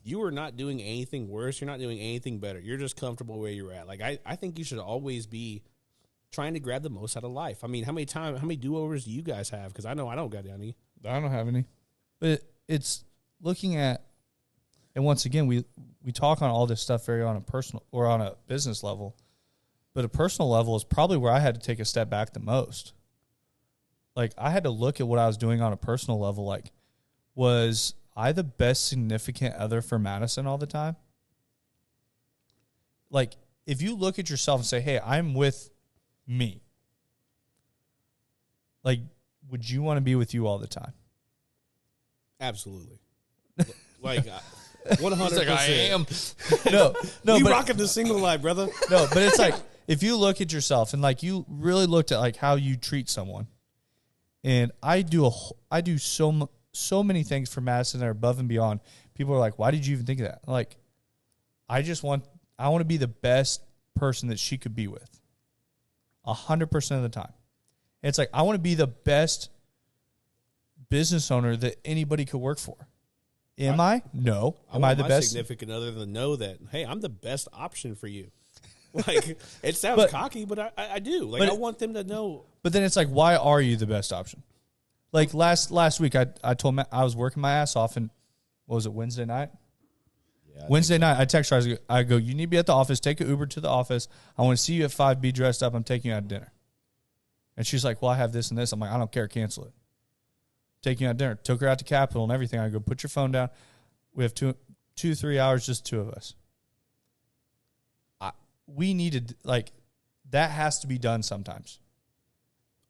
you are not doing anything worse. You're not doing anything better. You're just comfortable where you're at. Like, I think you should always be trying to grab the most out of life. I mean, how many do-overs do you guys have? Because I know I don't got any. I don't have any. But it's looking at, and once again, we talk on all this stuff very on a personal or on a business level, but a personal level is probably where I had to take a step back the most. Like, I had to look at what I was doing on a personal level. Like, was I the best significant other for Madison all the time? Like, if you look at yourself and say, hey, I'm with me, like, would you want to be with you all the time? Absolutely. Like, 100%. Like, I am. No, we but rocking the single life, brother. no, but it's like, if you look at yourself and like you really looked at like how you treat someone, and I do so many things for Madison that are above and beyond. People are like, why did you even think of that? Like, I want to be the best person that she could be with 100% of the time. And it's like, I want to be the best business owner that anybody could work for. Am I? No. Am I the my best? significant other to know that, hey, I'm the best option for you. Like, it sounds cocky, but I do. Like, I want them to know. But then it's like, why are you the best option? Like last week, I told Matt I was working my ass off, and what was it, Wednesday night? Yeah, Wednesday night, I text her. I go, you need to be at the office. Take an Uber to the office. I want to see you at 5. Be dressed up. I'm taking you out to dinner. And she's like, well, I have this and this. I'm like, I don't care. Cancel it. Taking you out to dinner. Took her out to Capitol and everything. I go, put your phone down. We have 3 hours, just 2 of us. We needed, like, that has to be done sometimes.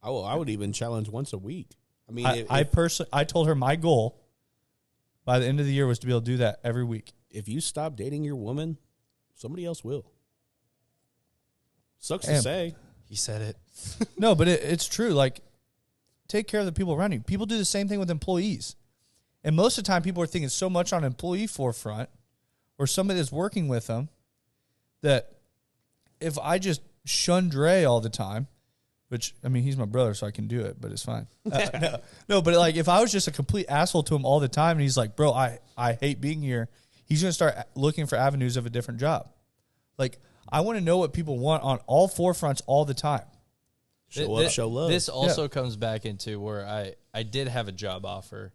I would even challenge once a week. I mean, I told her my goal by the end of the year was to be able to do that every week. If you stop dating your woman, somebody else will. Sucks to say. He said it. No, but it's true. Like, take care of the people around you. People do the same thing with employees. And most of the time, people are thinking so much on employee forefront or somebody that's working with them that if I just shun Dre all the time, which, I mean, he's my brother, so I can do it, but it's fine. No, but like, if I was just a complete asshole to him all the time and he's like, bro, I hate being here, he's going to start looking for avenues of a different job. Like, I want to know what people want on all 4 fronts all the time. Show up, show love. This also comes back into where I did have a job offer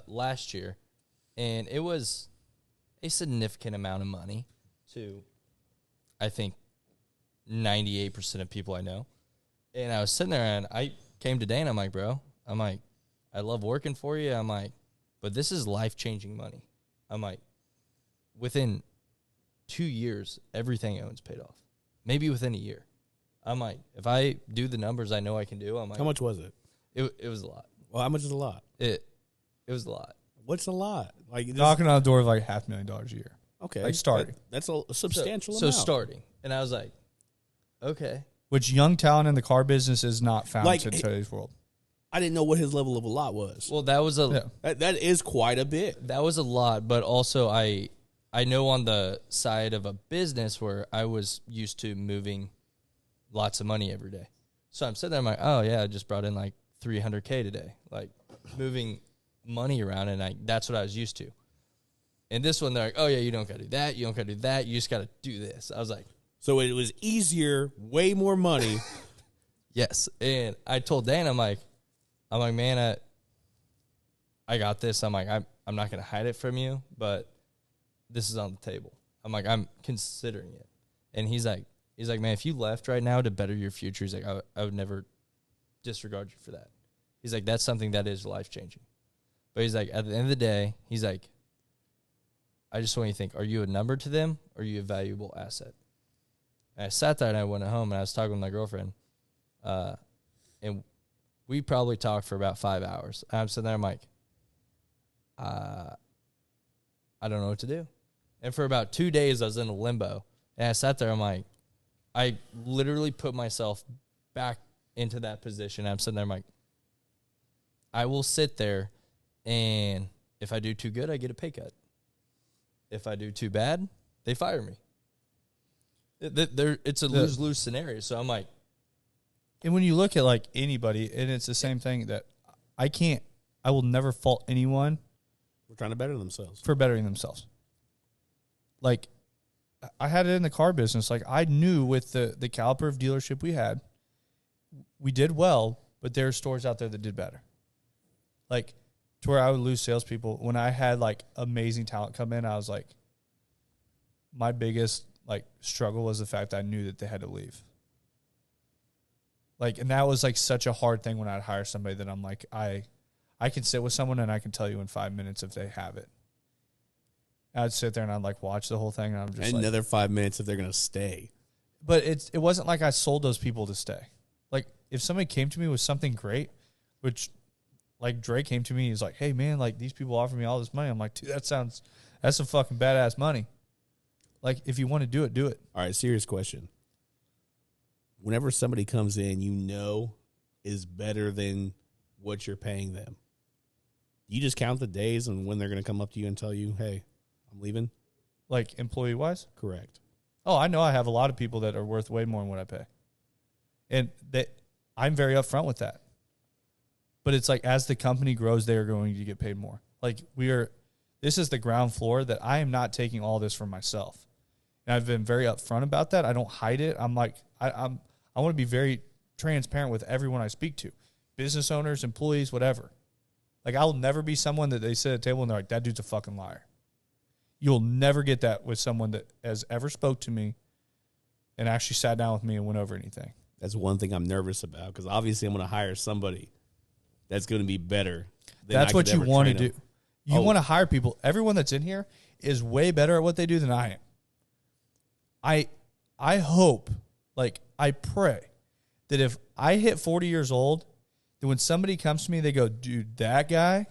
last year, and it was a significant amount of money to, I think, 98% of people I know. And I was sitting there, and I came to Dan. I'm like, bro, I love working for you. I'm like, but this is life-changing money. I'm like, within 2 years, everything I own's paid off. Maybe within a year. I'm like, if I do the numbers I know I can do, I'm like, how much was it? It was a lot. Well, how much is a lot? It was a lot. What's a lot? Like, knocking on the door of like $500,000 a year. Okay, like starting. That's a substantial So amount. starting, and I was like, okay. Which young talent in the car business is not found in today's world. I didn't know what his level of a lot was. Well, that was that is quite a bit. That was a lot, but also I know on the side of a business where I was used to moving lots of money every day. So I'm sitting there, I'm like, oh yeah, I just brought in like $300K today, like moving money around, and that's what I was used to. And this one, they're like, oh yeah, you don't got to do that, you don't got to do that, you just got to do this. I was like, so it was easier, way more money. yes. And I told Dan, I'm like, man, I got this. I'm like, I'm not going to hide it from you, but this is on the table. I'm like, I'm considering it. And he's like, man, if you left right now to better your future, he's like, I would never disregard you for that. He's like, that's something that is life-changing. But he's like, at the end of the day, he's like, I just want you to think, are you a number to them or are you a valuable asset? And I sat there and I went home and I was talking with my girlfriend. And we probably talked for about 5 hours. And I'm sitting there, I'm like, I don't know what to do. And for about 2 days, I was in a limbo. And I sat there, I'm like, I literally put myself back into that position. I'm sitting there, I'm like, I will sit there, and if I do too good, I get a pay cut. If I do too bad, they fire me. It's a lose-lose scenario. So I'm like, and when you look at like anybody, and it's the same thing that I will never fault anyone We're trying to better themselves. for bettering themselves. Like, I had it in the car business. Like, I knew with the caliber of dealership we did well, but there are stores out there that did better. Like, to where I would lose salespeople. When I had, like, amazing talent come in, I was like, my biggest, like, struggle was the fact that I knew that they had to leave. Like, and that was, like, such a hard thing when I'd hire somebody that I'm like, I can sit with someone and I can tell you in 5 minutes if they have it. I'd sit there and I'd like watch the whole thing, and I'm just And another 5 minutes if they're going to stay. But it wasn't like I sold those people to stay. Like, if somebody came to me with something great, which like Dre came to me, he's like, "Hey man, like these people offer me all this money." I'm like, "Dude, that's some fucking badass money. Like, if you want to do it, do it." All right, serious question. Whenever somebody comes in, is better than what you're paying them, you just count the days and when they're going to come up to you and tell you, "Hey, I'm leaving." Like, employee wise. Correct. Oh, I know I have a lot of people that are worth way more than what I pay. And I'm very upfront with that. But it's like, as the company grows, they are going to get paid more. Like, this is the ground floor that I am not taking all this for myself. And I've been very upfront about that. I don't hide it. I'm like, I want to be very transparent with everyone I speak to. Business owners, employees, whatever. Like, I'll never be someone that they sit at a table and they're like, "That dude's a fucking liar." You'll never get that with someone that has ever spoke to me and actually sat down with me and went over anything. That's one thing I'm nervous about, because obviously I'm going to hire somebody that's going to be better. That's what you want to do. You want to hire people. Everyone that's in here is way better at what they do than I am. I hope, like, I pray that if I hit 40 years old, that when somebody comes to me, they go, "Dude, that guy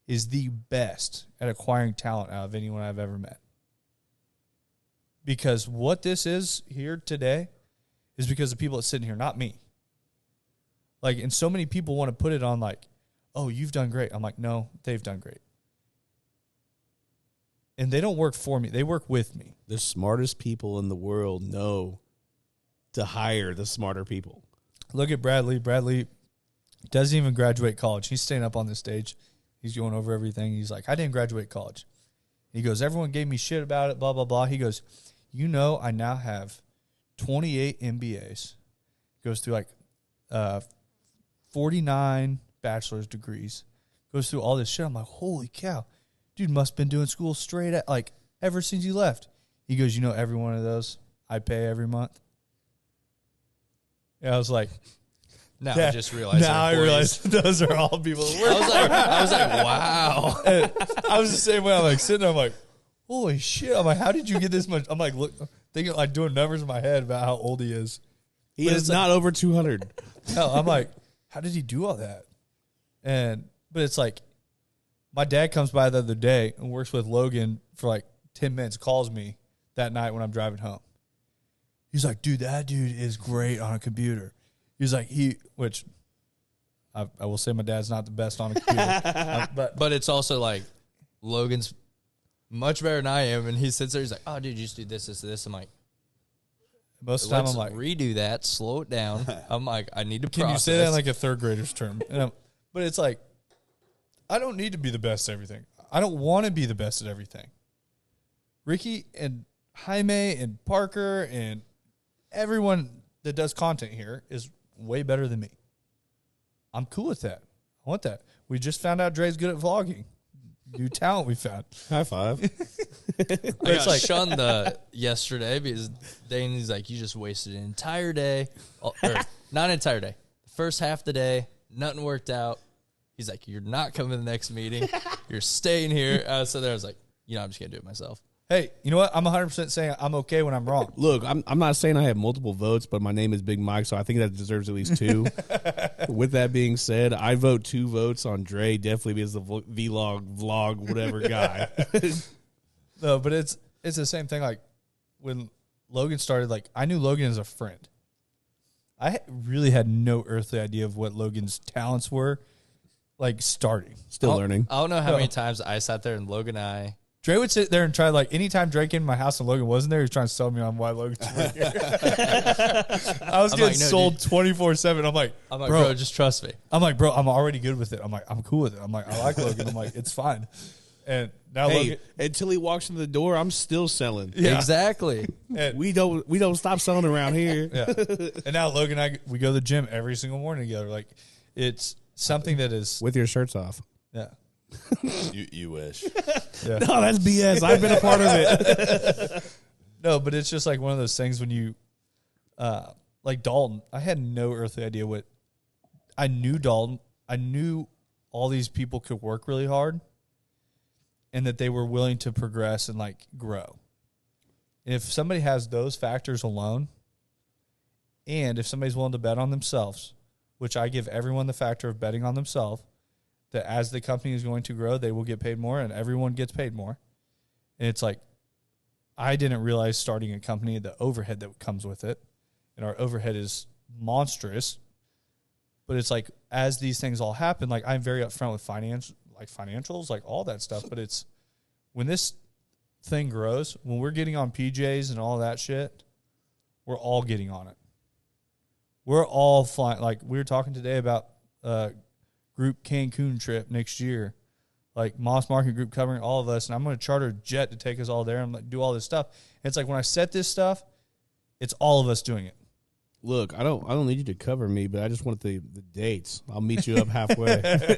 is the best at acquiring talent out of anyone I've ever met." Because what this is here today is because of people that sit in here, not me. Like, and so many people want to put it on like, "Oh, you've done great." I'm like, no, they've done great. And they don't work for me. They work with me. The smartest people in the world know to hire the smarter people. Look at Bradley. Bradley doesn't even graduate college. He's staying up on the stage. He's going over everything. He's like, "I didn't graduate college." He goes, "Everyone gave me shit about it, blah, blah, blah." He goes, "I now have 28 MBAs." Goes through like 49 bachelor's degrees. Goes through all this shit. I'm like, holy cow. Dude must have been doing school straight at, like, ever since you left. He goes, "Every one of those I pay every month." Yeah, I was like, now I just realized. Now I realized those are all people that work. I was like, wow. And I was the same way. I'm like sitting there. I'm like, holy shit. I'm like, how did you get this much? I'm like, look, thinking, like, doing numbers in my head about how old he is. He is not over 200. Hell, I'm like, how did he do all that? But it's like, my dad comes by the other day and works with Logan for like 10 minutes, calls me that night when I'm driving home. He's like, "Dude, that dude is great on a computer." He's like, which I will say my dad's not the best on a computer. But it's also like, Logan's much better than I am, and he sits there, he's like, "Oh, dude, you just do this, this, this." I'm like, most of the time let's I'm like, redo that, slow it down. I'm like, I need to can process. you say that in like a third grader's term? But it's like, I don't need to be the best at everything. I don't want to be the best at everything. Ricky and Jaime and Parker and everyone that does content here is way better than me. I'm cool with that. I want that. We just found out Dre's good at vlogging. New talent we found. High five. I got shunned yesterday because Danny's like, "You just wasted an entire day." Or, not an entire day. The first half of the day, nothing worked out. He's like, "You're not coming to the next meeting. You're staying here." So there I was like, I'm just going to do it myself. Hey, you know what? I'm 100% saying I'm okay when I'm wrong. Look, I'm not saying I have multiple votes, but my name is Big Mike, so I think that deserves at least 2. With that being said, I vote 2 votes on Dre, definitely because the vlog, whatever guy. No, but it's the same thing. Like, when Logan started, like, I knew Logan as a friend. I really had no earthly idea of what Logan's talents were, like, starting. Still learning. I don't know how many times I sat there and Logan and I. Dre would sit there and try, like, anytime Dre came to my house and Logan wasn't there, he was trying to sell me on why Logan's right here. I was getting sold 24/7. I'm like, bro, just trust me. I'm like, bro, I'm already good with it. I'm like, I'm cool with it. I'm like, I like Logan. I'm like, it's fine. And now Logan, until he walks in the door, I'm still selling. Yeah. Exactly. And, We don't stop selling around here. yeah. And now Logan and we go to the gym every single morning together. Like, it's something that is, With your shirts off. yeah. You wish. Yeah. No, that's BS. I've been a part of it. No, but it's just like one of those things when you, like Dalton, I had no earthly idea what, I knew Dalton. I knew all these people could work really hard and that they were willing to progress and, like, grow. And if somebody has those factors alone, and if somebody's willing to bet on themselves, which I give everyone the factor of betting on themselves, that as the company is going to grow, they will get paid more and everyone gets paid more. And it's like, I didn't realize starting a company, the overhead that comes with it, and our overhead is monstrous. But it's like, as these things all happen, like, I'm very upfront with financials, like all that stuff. But it's when this thing grows, when we're getting on PJs and all that shit, we're all getting on it. We're all flying. Like, we were talking today about group Cancun trip next year, like Moss Market Group covering all of us, and I'm going to charter a jet to take us all there and, like, do all this stuff. And it's like, when I set this stuff, it's all of us doing it. Look, I don't need you to cover me, but I just want the dates. I'll meet you up halfway.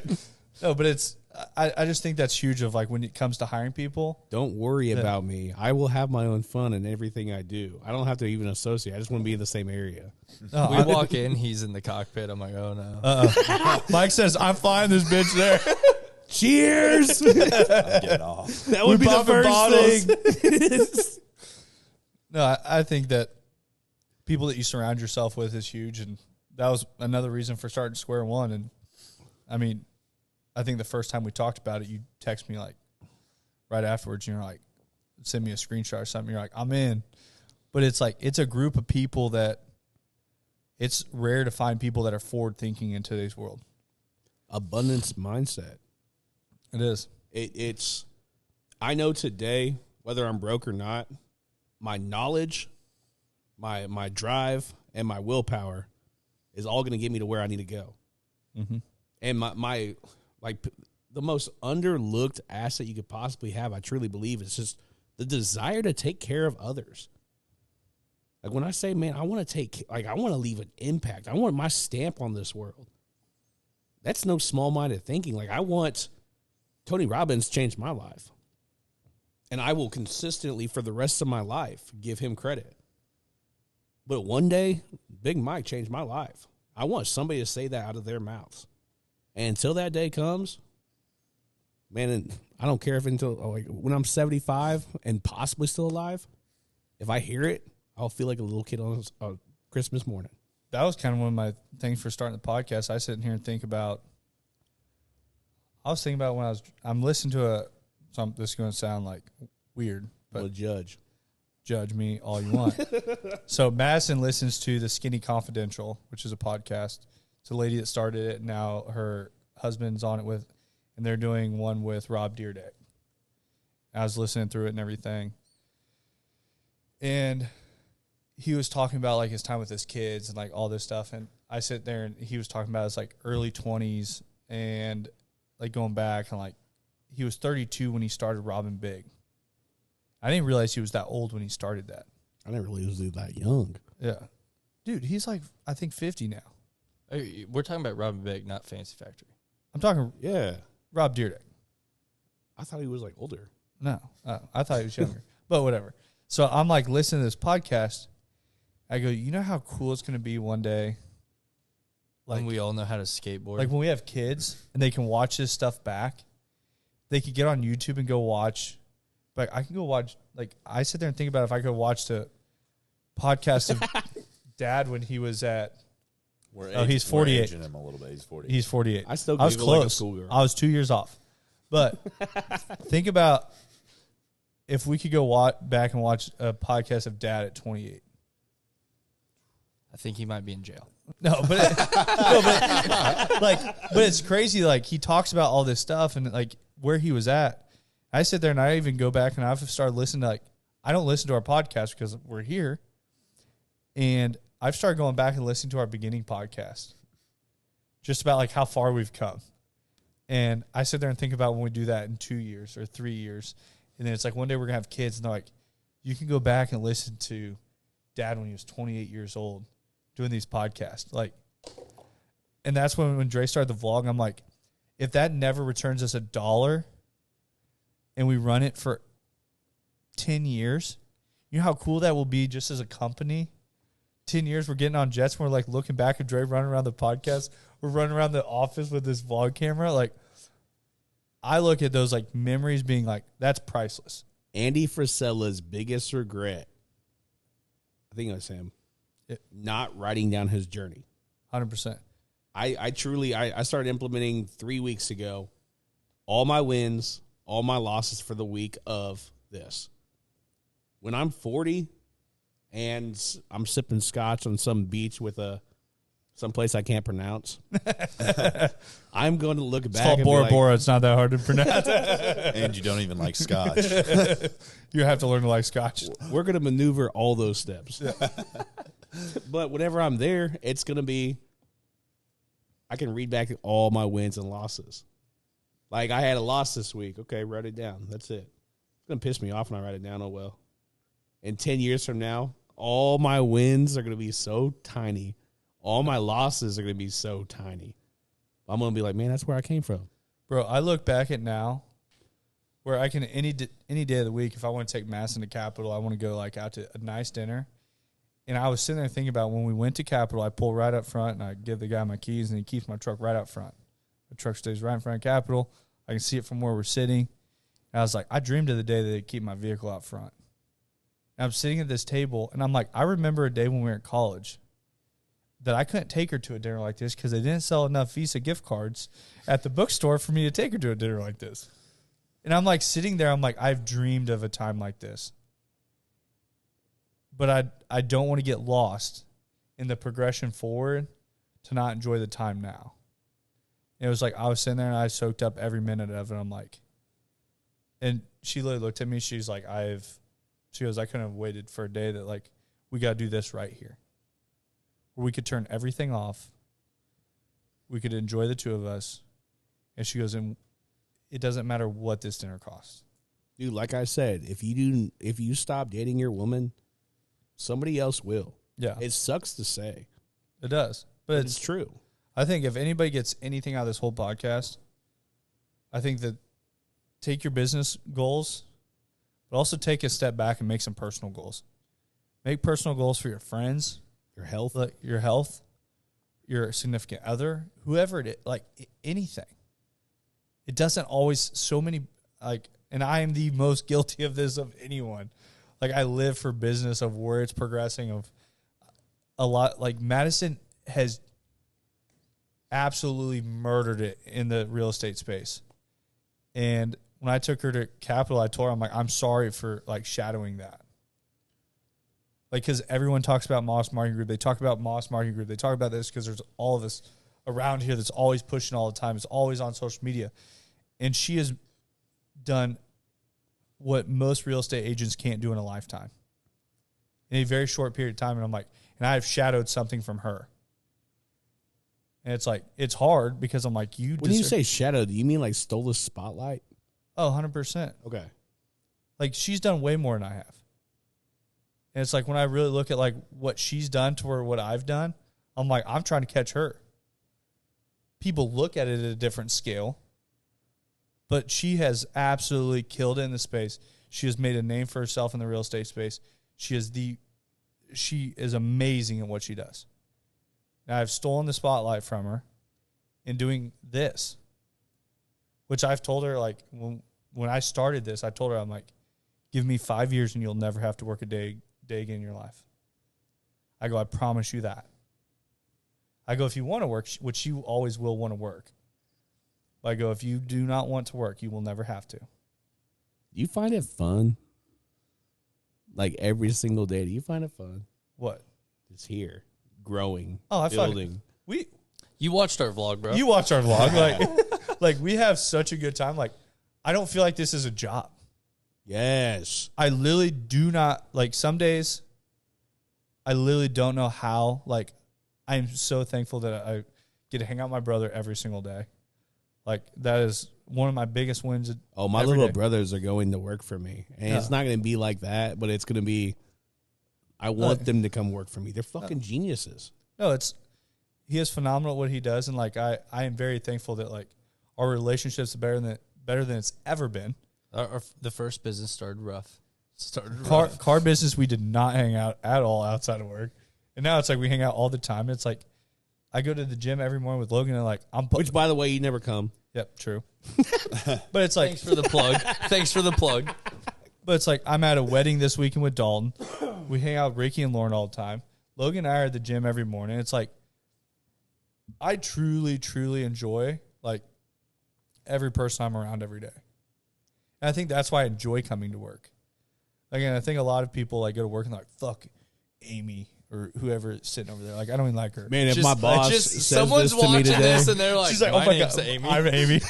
No, but it's I just think that's huge of, like, when it comes to hiring people. Don't worry about me. I will have my own fun in everything I do. I don't have to even associate. I just want to be in the same area. No, We walk in, he's in the cockpit. I'm like, oh no. Mike says, I'm flying this bitch there. Cheers. I'm getting off. That would be the first thing. No, I think that people that you surround yourself with is huge, and that was another reason for starting Square One. And I mean, I think the first time we talked about it, you text me, like, right afterwards, you're like, send me a screenshot or something. You're like, I'm in. But it's like, it's a group of people that it's rare to find people that are forward thinking in today's world. Abundance mindset. It is. It's. I know today, whether I'm broke or not, my knowledge, my drive, and my willpower is all going to get me to where I need to go. Mm-hmm. And my like the most underlooked asset you could possibly have, I truly believe, is just the desire to take care of others. Like, when I say, man, I want to leave an impact. I want my stamp on this world. That's no small-minded thinking. Like, I want Tony Robbins changed my life. And I will consistently, for the rest of my life, give him credit. But one day, Big Mike changed my life. I want somebody to say that out of their mouths. And until that day comes, man, I don't care if until, like, when I'm 75 and possibly still alive, if I hear it, I'll feel like a little kid on a Christmas morning. That was kind of one of my things for starting the podcast. I sit in here and think about, I was thinking about when I'm listening to this is going to sound like weird, but judge me all you want. So Madison listens to the Skinny Confidential, which is a podcast. It's a lady that started it. Now her husband's on it and they're doing one with Rob Dyrdek. I was listening through it and everything. And he was talking about, like, his time with his kids and, like, all this stuff. And I sit there and he was talking about his, like, early 20s and, like, going back and, like, he was 32 when he started Robbing Big. I didn't realize he was that old when he started that. I didn't realize he was that young. Yeah. Dude, he's, like, I think 50 now. Hey, we're talking about Robbing Big, not Fancy Factory. I'm talking Yeah. Rob Dyrdek. I thought he was, like, older. No. I thought he was younger. But whatever. So I'm, like, listening to this podcast. I go, you know how cool it's going to be one day? Like, when we all know how to skateboard. Like, when we have kids and they can watch this stuff back, they could get on YouTube and go watch. Like, I can go watch, like, I sit there and think about if I could watch the podcast of Dad when he was at, he's 48. We're aging him a little bit. He's 48. He's 48. I still I was giggle close. like a schoolgirl. I was 2 years off. But think about if we could go back and watch a podcast of Dad at 28. I think he might be in jail. No, but but it's crazy. Like, he talks about all this stuff and like where he was at. I sit there and I even go back and I've started listening to, like, I don't listen to our podcast because we're here, and I've started going back and listening to our beginning podcast, just about like how far we've come. And I sit there and think about when we do that in 2 years or 3 years, and then it's like one day we're gonna have kids, and they're like, you can go back and listen to Dad when he was 28 years old doing these podcasts. Like, and that's when Dre started the vlog, I'm like, if that never returns us $1 and we run it for 10 years, you know how cool that will be just as a company? 10 years, we're getting on jets and we're like looking back at Dre running around the podcast. We're running around the office with this vlog camera. Like, I look at those like memories being like, that's priceless. Andy Frisella's biggest regret, I think it was him, not writing down his journey. 100%. I truly started implementing 3 weeks ago all my wins, all my losses for the week of this. When I'm 40 and I'm sipping scotch on some beach with some place I can't pronounce, I'm going to look back. It's called and Bora be Bora. It's not that hard to pronounce. And you don't even like scotch. You have to learn to like scotch. We're going to maneuver all those steps. But whenever I'm there, it's going to be, I can read back all my wins and losses. Like, I had a loss this week. Okay, write it down. That's it. It's going to piss me off when I write it down. Oh, well. In 10 years from now, all my wins are going to be so tiny. All my losses are going to be so tiny. I'm going to be like, man, that's where I came from. Bro, I look back at now where I can, any day of the week, if I want to take Madison to Capitol, I want to go like out to a nice dinner. And I was sitting there thinking about when we went to Capitol, I pull right up front and I give the guy my keys and he keeps my truck right up front. The truck stays right in front of Capitol. I can see it from where we're sitting. And I was like, I dreamed of the day that they'd keep my vehicle out front. And I'm sitting at this table and I'm like, I remember a day when we were in college that I couldn't take her to a dinner like this because they didn't sell enough Visa gift cards at the bookstore for me to take her to a dinner like this. And I'm like sitting there, I'm like, I've dreamed of a time like this. But I don't want to get lost in the progression forward to not enjoy the time now. And it was like I was sitting there and I soaked up every minute of it. I'm like, and she literally looked at me. She's like, she goes, I couldn't have waited for a day that like we got to do this right here. Where we could turn everything off. We could enjoy the two of us. And she goes, and it doesn't matter what this dinner costs. Dude, like I said, if you stop dating your woman, somebody else will. Yeah. It sucks to say. It does. But It's true. I think if anybody gets anything out of this whole podcast, I think that take your business goals, but also take a step back and make some personal goals. Make personal goals for your friends, Your health. your significant other, whoever it is, like anything. It doesn't always, so many, like, and I am the most guilty of this of anyone. Like, I live for business of where it's progressing, of a lot. Like, Madison has absolutely murdered it in the real estate space. And when I took her to Capitol, I told her, I'm like, I'm sorry for like shadowing that. Like, because everyone talks about Moss Marketing Group. They talk about Moss Marketing Group. They talk about this because there's all of us around here that's always pushing all the time. It's always on social media. And she has done what most real estate agents can't do in a lifetime in a very short period of time. And I'm like, and I've shadowed something from her. And it's like, it's hard because I'm like, When you say shadow, do you mean like stole the spotlight? Oh, 100%. Okay. Like, she's done way more than I have. And it's like, when I really look at like what she's done to where what I've done, I'm like, I'm trying to catch her. People look at it at a different scale, but she has absolutely killed it in the space. She has made a name for herself in the real estate space. She is amazing at what she does. Now, I've stolen the spotlight from her in doing this, which I've told her, like, when I started this, I told her, I'm like, give me 5 years and you'll never have to work a day again in your life. I go, I promise you that. I go, if you want to work, which you always will want to work. I go, if you do not want to work, you will never have to. You find it fun like every single day. Do you find it fun? What? It's here, growing, Oh, I building. You watched our vlog, bro. You watch our vlog. Like we have such a good time. Like, I don't feel like this is a job. Yes. I literally do not, like, some days I literally don't know how. Like, I'm so thankful that I get to hang out with my brother every single day. Like, that is one of my biggest wins. Oh, my every little day. brothers are going to work for me. And it's not going to be like that, but it's going to be, I want them to come work for me. They're fucking geniuses. No, he is phenomenal at what he does. And, like, I am very thankful that, like, our relationship's better than it's ever been. The first business started rough. Car business, we did not hang out at all outside of work. And now it's like we hang out all the time. It's like I go to the gym every morning with Logan and, like, Which, by the way, you never come. Yep, true. But it's like, Thanks for the plug. Thanks for the plug. but it's like I'm at a wedding this weekend with Dalton. We hang out with Ricky and Lauren all the time. Logan and I are at the gym every morning. It's like I truly, truly enjoy, like, every person I'm around every day. And I think that's why I enjoy coming to work. Again, I think a lot of people, like, go to work and they're like, fuck Amy or whoever is sitting over there. Like, I don't even like her. Man, if Just- my boss just says someone's this to me watching today, this and they're like, She's like, my oh my name's God, Amy. I'm Amy.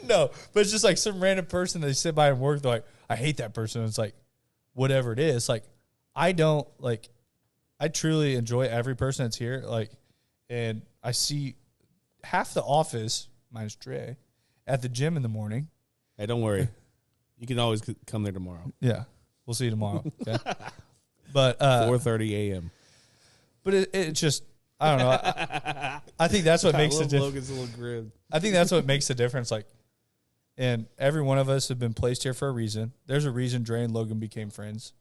No, but it's just like some random person they sit by and work. They're like, I hate that person. It's like, whatever it is. Like, I truly enjoy every person that's here. Like, and I see half the office, minus Dre, at the gym in the morning. hey, don't worry. You can always come there tomorrow. Yeah. We'll see you tomorrow. Okay. But, 4:30 a.m. but it's just, I don't know. I think that's what makes the difference. Logan's little grin. I think that's what makes the difference. Like, and every one of us have been placed here for a reason. There's a reason Dre and Logan became friends.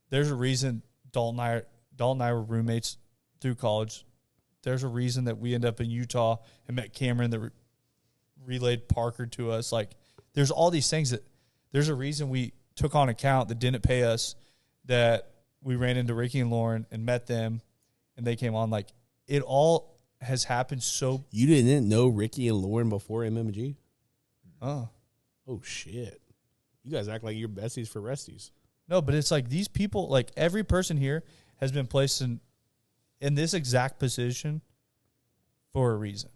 There's a reason Dalton and I were roommates through college. There's a reason that we end up in Utah and met Cameron that relayed Parker to us. Like, there's all these things that there's a reason we took on account that didn't pay us, that we ran into Ricky and Lauren and met them and they came on. Like, it all has happened so. You didn't know Ricky and Lauren before MMG? Oh. Oh, shit. You guys act like you're besties for resties. No, but it's like these people, like every person here has been placed in this exact position for a reason.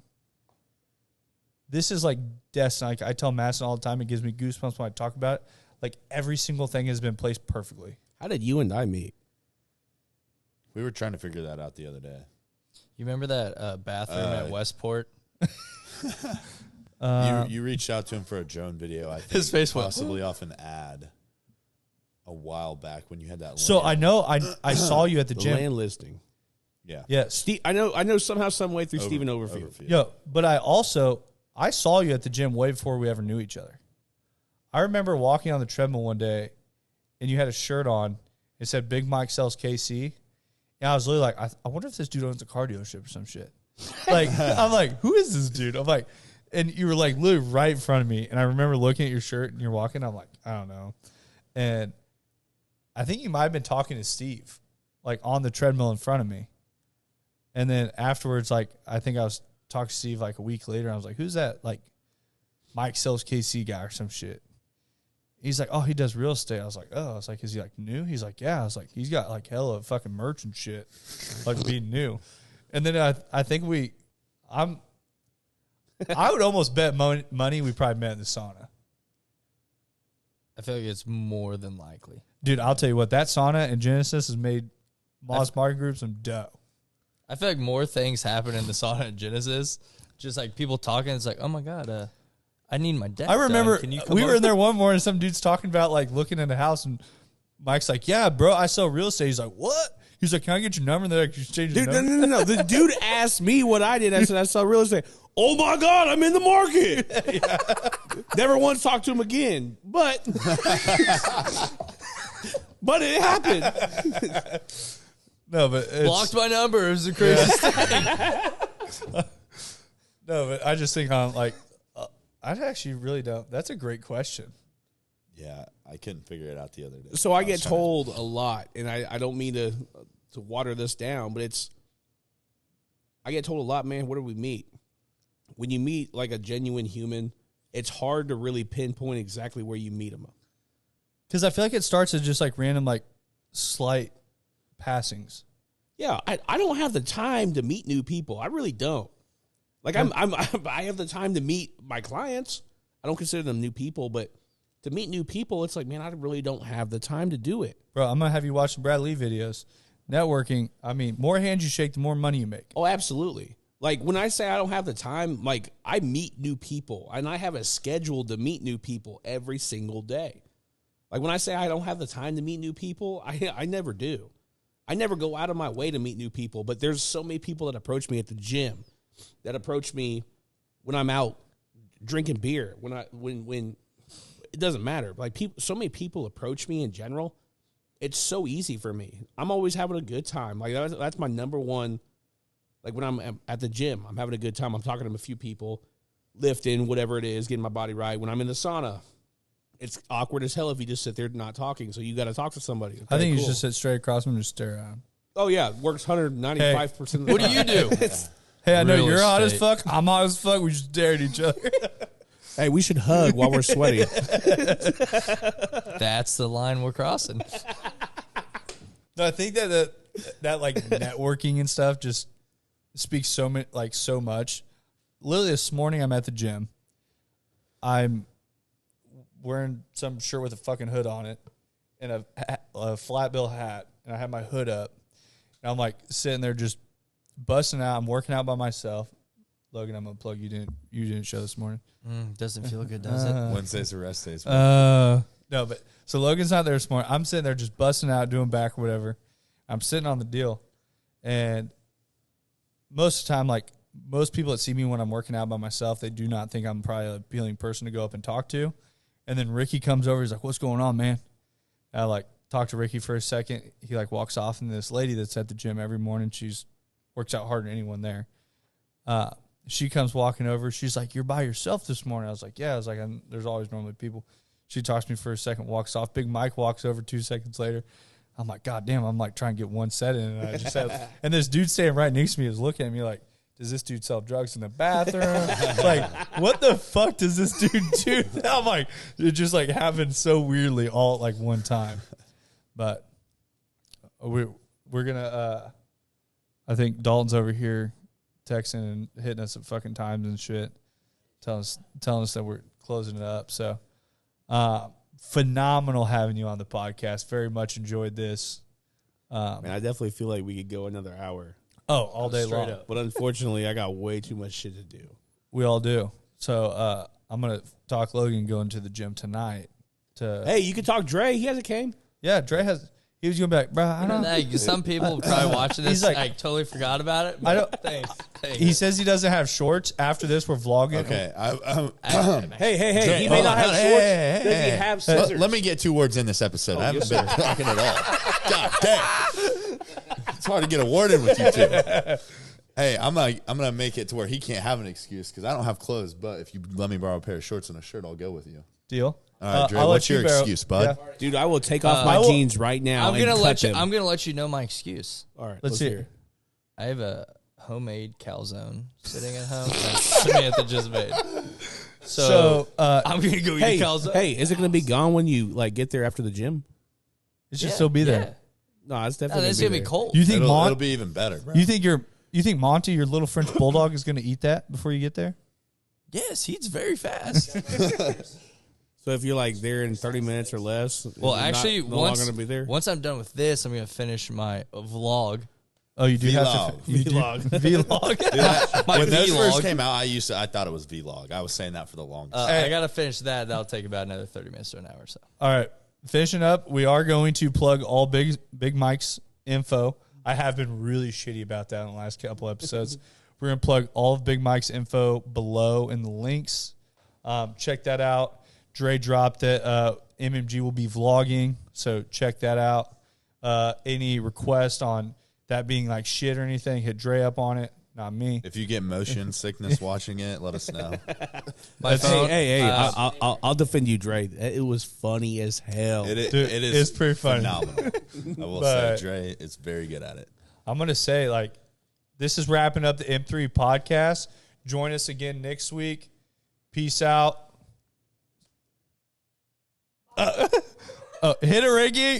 This is like destiny. Like I tell Madison all the time, it gives me goosebumps when I talk about it. Like every single thing has been placed perfectly. How did you and I meet? We were trying to figure that out the other day. You remember that bathroom at Westport? You reached out to him for a drone video. I think His face went, possibly off an ad a while back when you had that. So I know I saw you at the The gym. land listing. Yeah. Yes. I know somehow, some way through Stephen Overfield. Overfield. Yo, but I saw you at the gym way before we ever knew each other. I remember walking on the treadmill one day and you had a shirt on. It said Big Mike sells KC. And I was literally like, I wonder if this dude owns a car dealership or some shit. Like, I'm like, who is this dude? I'm like, and you were like literally right in front of me. And I remember looking at your shirt and you're walking. I'm like, I don't know. And I think you might have been talking to Steve, like on the treadmill in front of me. And then afterwards, like, I think I was talking to Steve like a week later. And I was like, who's that? Like, Mike sells KC guy or some shit. He's like, oh, he does real estate. I was like, oh. I was like, is he like new? He's like, yeah. I was like, he's got like hella fucking merch and shit, like being new. And then I think I would almost bet money we probably met in the sauna. I feel like it's more than likely. Dude, I'll tell you what, that sauna and Genesis has made Moss Marketing Group some dough. I feel like more things happen in the sauna and Genesis. Just like people talking. It's like, oh my God, I need my deck I remember done. Can you come we were over? in there one morning, some dude's talking about like looking in the house, and Mike's like, yeah, bro, I sell real estate. He's like, what? He's like, can I get your number? And then I exchange his Dude, number. no. The dude asked me what I did. I said I sell real estate. Oh my God, I'm in the market. Never once talked to him again, but it happened. No, but it's, Blocked my number. It was the craziest thing. no, but I just think I'm like, I actually really don't. That's a great question. Yeah, I couldn't figure it out the other day. So I get was trying told a lot, and I don't mean to water this down, but I get told a lot, man, where do we meet? When you meet like a genuine human, it's hard to really pinpoint exactly where you meet them. Because I feel like it starts as just like random, like slight passings. Yeah, I don't have the time to meet new people. I really don't. Like I have the time to meet my clients. I don't consider them new people, but to meet new people, it's like, man, I really don't have the time to do it. Bro, I'm going to have you watch the Brad Lee videos. Networking, I mean, more hands you shake, the more money you make. Oh, absolutely. Like when I say I don't have the time, like I meet new people and I have a schedule to meet new people every single day. Like when I say I don't have the time to meet new people, I never do. I never go out of my way to meet new people, but there's so many people that approach me at the gym, that approach me when I'm out drinking beer, when it doesn't matter. Like so many people approach me in general. It's so easy for me. I'm always having a good time. Like that's my number one. Like when I'm at the gym, I'm having a good time. I'm talking to a few people, lifting, whatever it is, getting my body right. When I'm in the sauna, it's awkward as hell if you just sit there not talking. So you got to talk to somebody. I think you should just sit straight across them and just stare at them. Oh yeah, works 195% of the time. What do you do? Hey, I know Real you're hot as estate. fuck. I'm hot as fuck. We just stare at each other. Hey, we should hug while we're sweaty. That's the line we're crossing. No, I think that like networking and stuff just speaks so much. Literally this morning, I'm at the gym. I'm wearing some shirt with a fucking hood on it and a flat bill hat, and I have my hood up. And I'm like sitting there just busting out. I'm working out by myself. Logan, I'm gonna plug you. Didn't show this morning. Doesn't feel good, does it? Wednesdays are rest days. No, but so Logan's not there this morning. I'm sitting there just busting out, doing back or whatever. I'm sitting on the deal, and most of the time, like most people that see me when I'm working out by myself, they do not think I'm probably an appealing person to go up and talk to. And then Ricky comes over. He's like, "What's going on, man?" And I like talk to Ricky for a second. He like walks off, and this lady that's at the gym every morning, she's works out harder than anyone there. She comes walking over. She's like, "You're by yourself this morning?" I was like, "Yeah." I was like, "There's always normally people." She talks to me for a second, walks off. Big Mike walks over 2 seconds later. I'm like, God damn, I'm like trying to get one set in. And I just had, and this dude standing right next to me is looking at me like, does this dude sell drugs in the bathroom? Like, what the fuck does this dude do? I'm like, it just like happened so weirdly all at like one time. But we're gonna I think Dalton's over here texting and hitting us at fucking times and shit, telling us that we're closing it up. So phenomenal having you on the podcast. Very much enjoyed this. Man, I definitely feel like we could go another hour. Oh, all day long. But unfortunately, I got way too much shit to do. We all do. So I'm gonna talk Logan going to the gym tonight. Hey, you can talk Dre. He hasn't came. Yeah, Dre has. He was going back, bro. I don't know. Like, some people probably watching this He's like, like totally forgot about it. I don't. Thanks. He says he doesn't have shorts. After this, we're vlogging. Okay. Hey. He may not have shorts. Does he have scissors? Let me get 2 words in this episode. I haven't been talking at all. God damn. It's hard to get awarded with you two. Hey, I'm gonna make it to where he can't have an excuse because I don't have clothes. But if you let me borrow a pair of shorts and a shirt, I'll go with you. Deal. All right, Dre. I'll What's let you your borrow- excuse, bud? Yeah. Dude, I will take off my jeans right now. I'm gonna and let cut you. them. I'm gonna let you know my excuse. All right, Let's hear. I have a homemade calzone sitting at home. That Samantha just made. So I'm gonna go eat Hey, a calzone. hey, is it gonna be gone when you like get there after the gym? It should still be there. Yeah. No, it's No, definitely it's gonna be there. cold. You think It'll be even better, bro. You think Monty, your little French bulldog, is gonna eat that before you get there? Yes, he eats very fast. So if you're like there in 30 minutes or less, Well, you're actually, no longer gonna be there. once I'm done with this, I'm gonna finish my vlog. Oh, you do have Vlog. to. You do- Vlog. Vlog. My When those vlog. first came out, I thought it was vlog. I was saying that for the longest. I gotta finish that. That'll take about another 30 minutes to an hour or so. All right, finishing up. We are going to plug all Big Mike's info. I have been really shitty about that in the last couple episodes. We're gonna plug all of Big Mike's info below in the links. Check that out. Dre dropped it. MMG will be vlogging, so check that out. Any request on that being like shit or anything, hit Dre up on it, not me. If you get motion sickness watching it, let us know. Hey, I'll defend you, Dre. It was funny as hell. Dude, it Dude, is it's pretty funny. phenomenal. I will But- say, Dre is very good at it. I'm going to say, like, this is wrapping up the M3 podcast. Join us again next week. Peace out. Hit it, Ricky.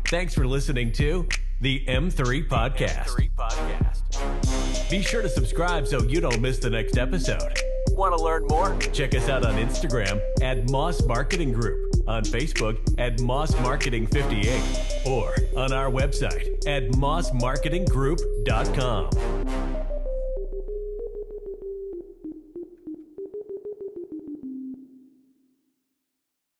Thanks for listening to the M3 Podcast. Be sure to subscribe so you don't miss the next episode. Want to learn more? Check us out on Instagram at Moss Marketing Group, on Facebook at Moss Marketing 58, or on our website at mossmarketinggroup.com.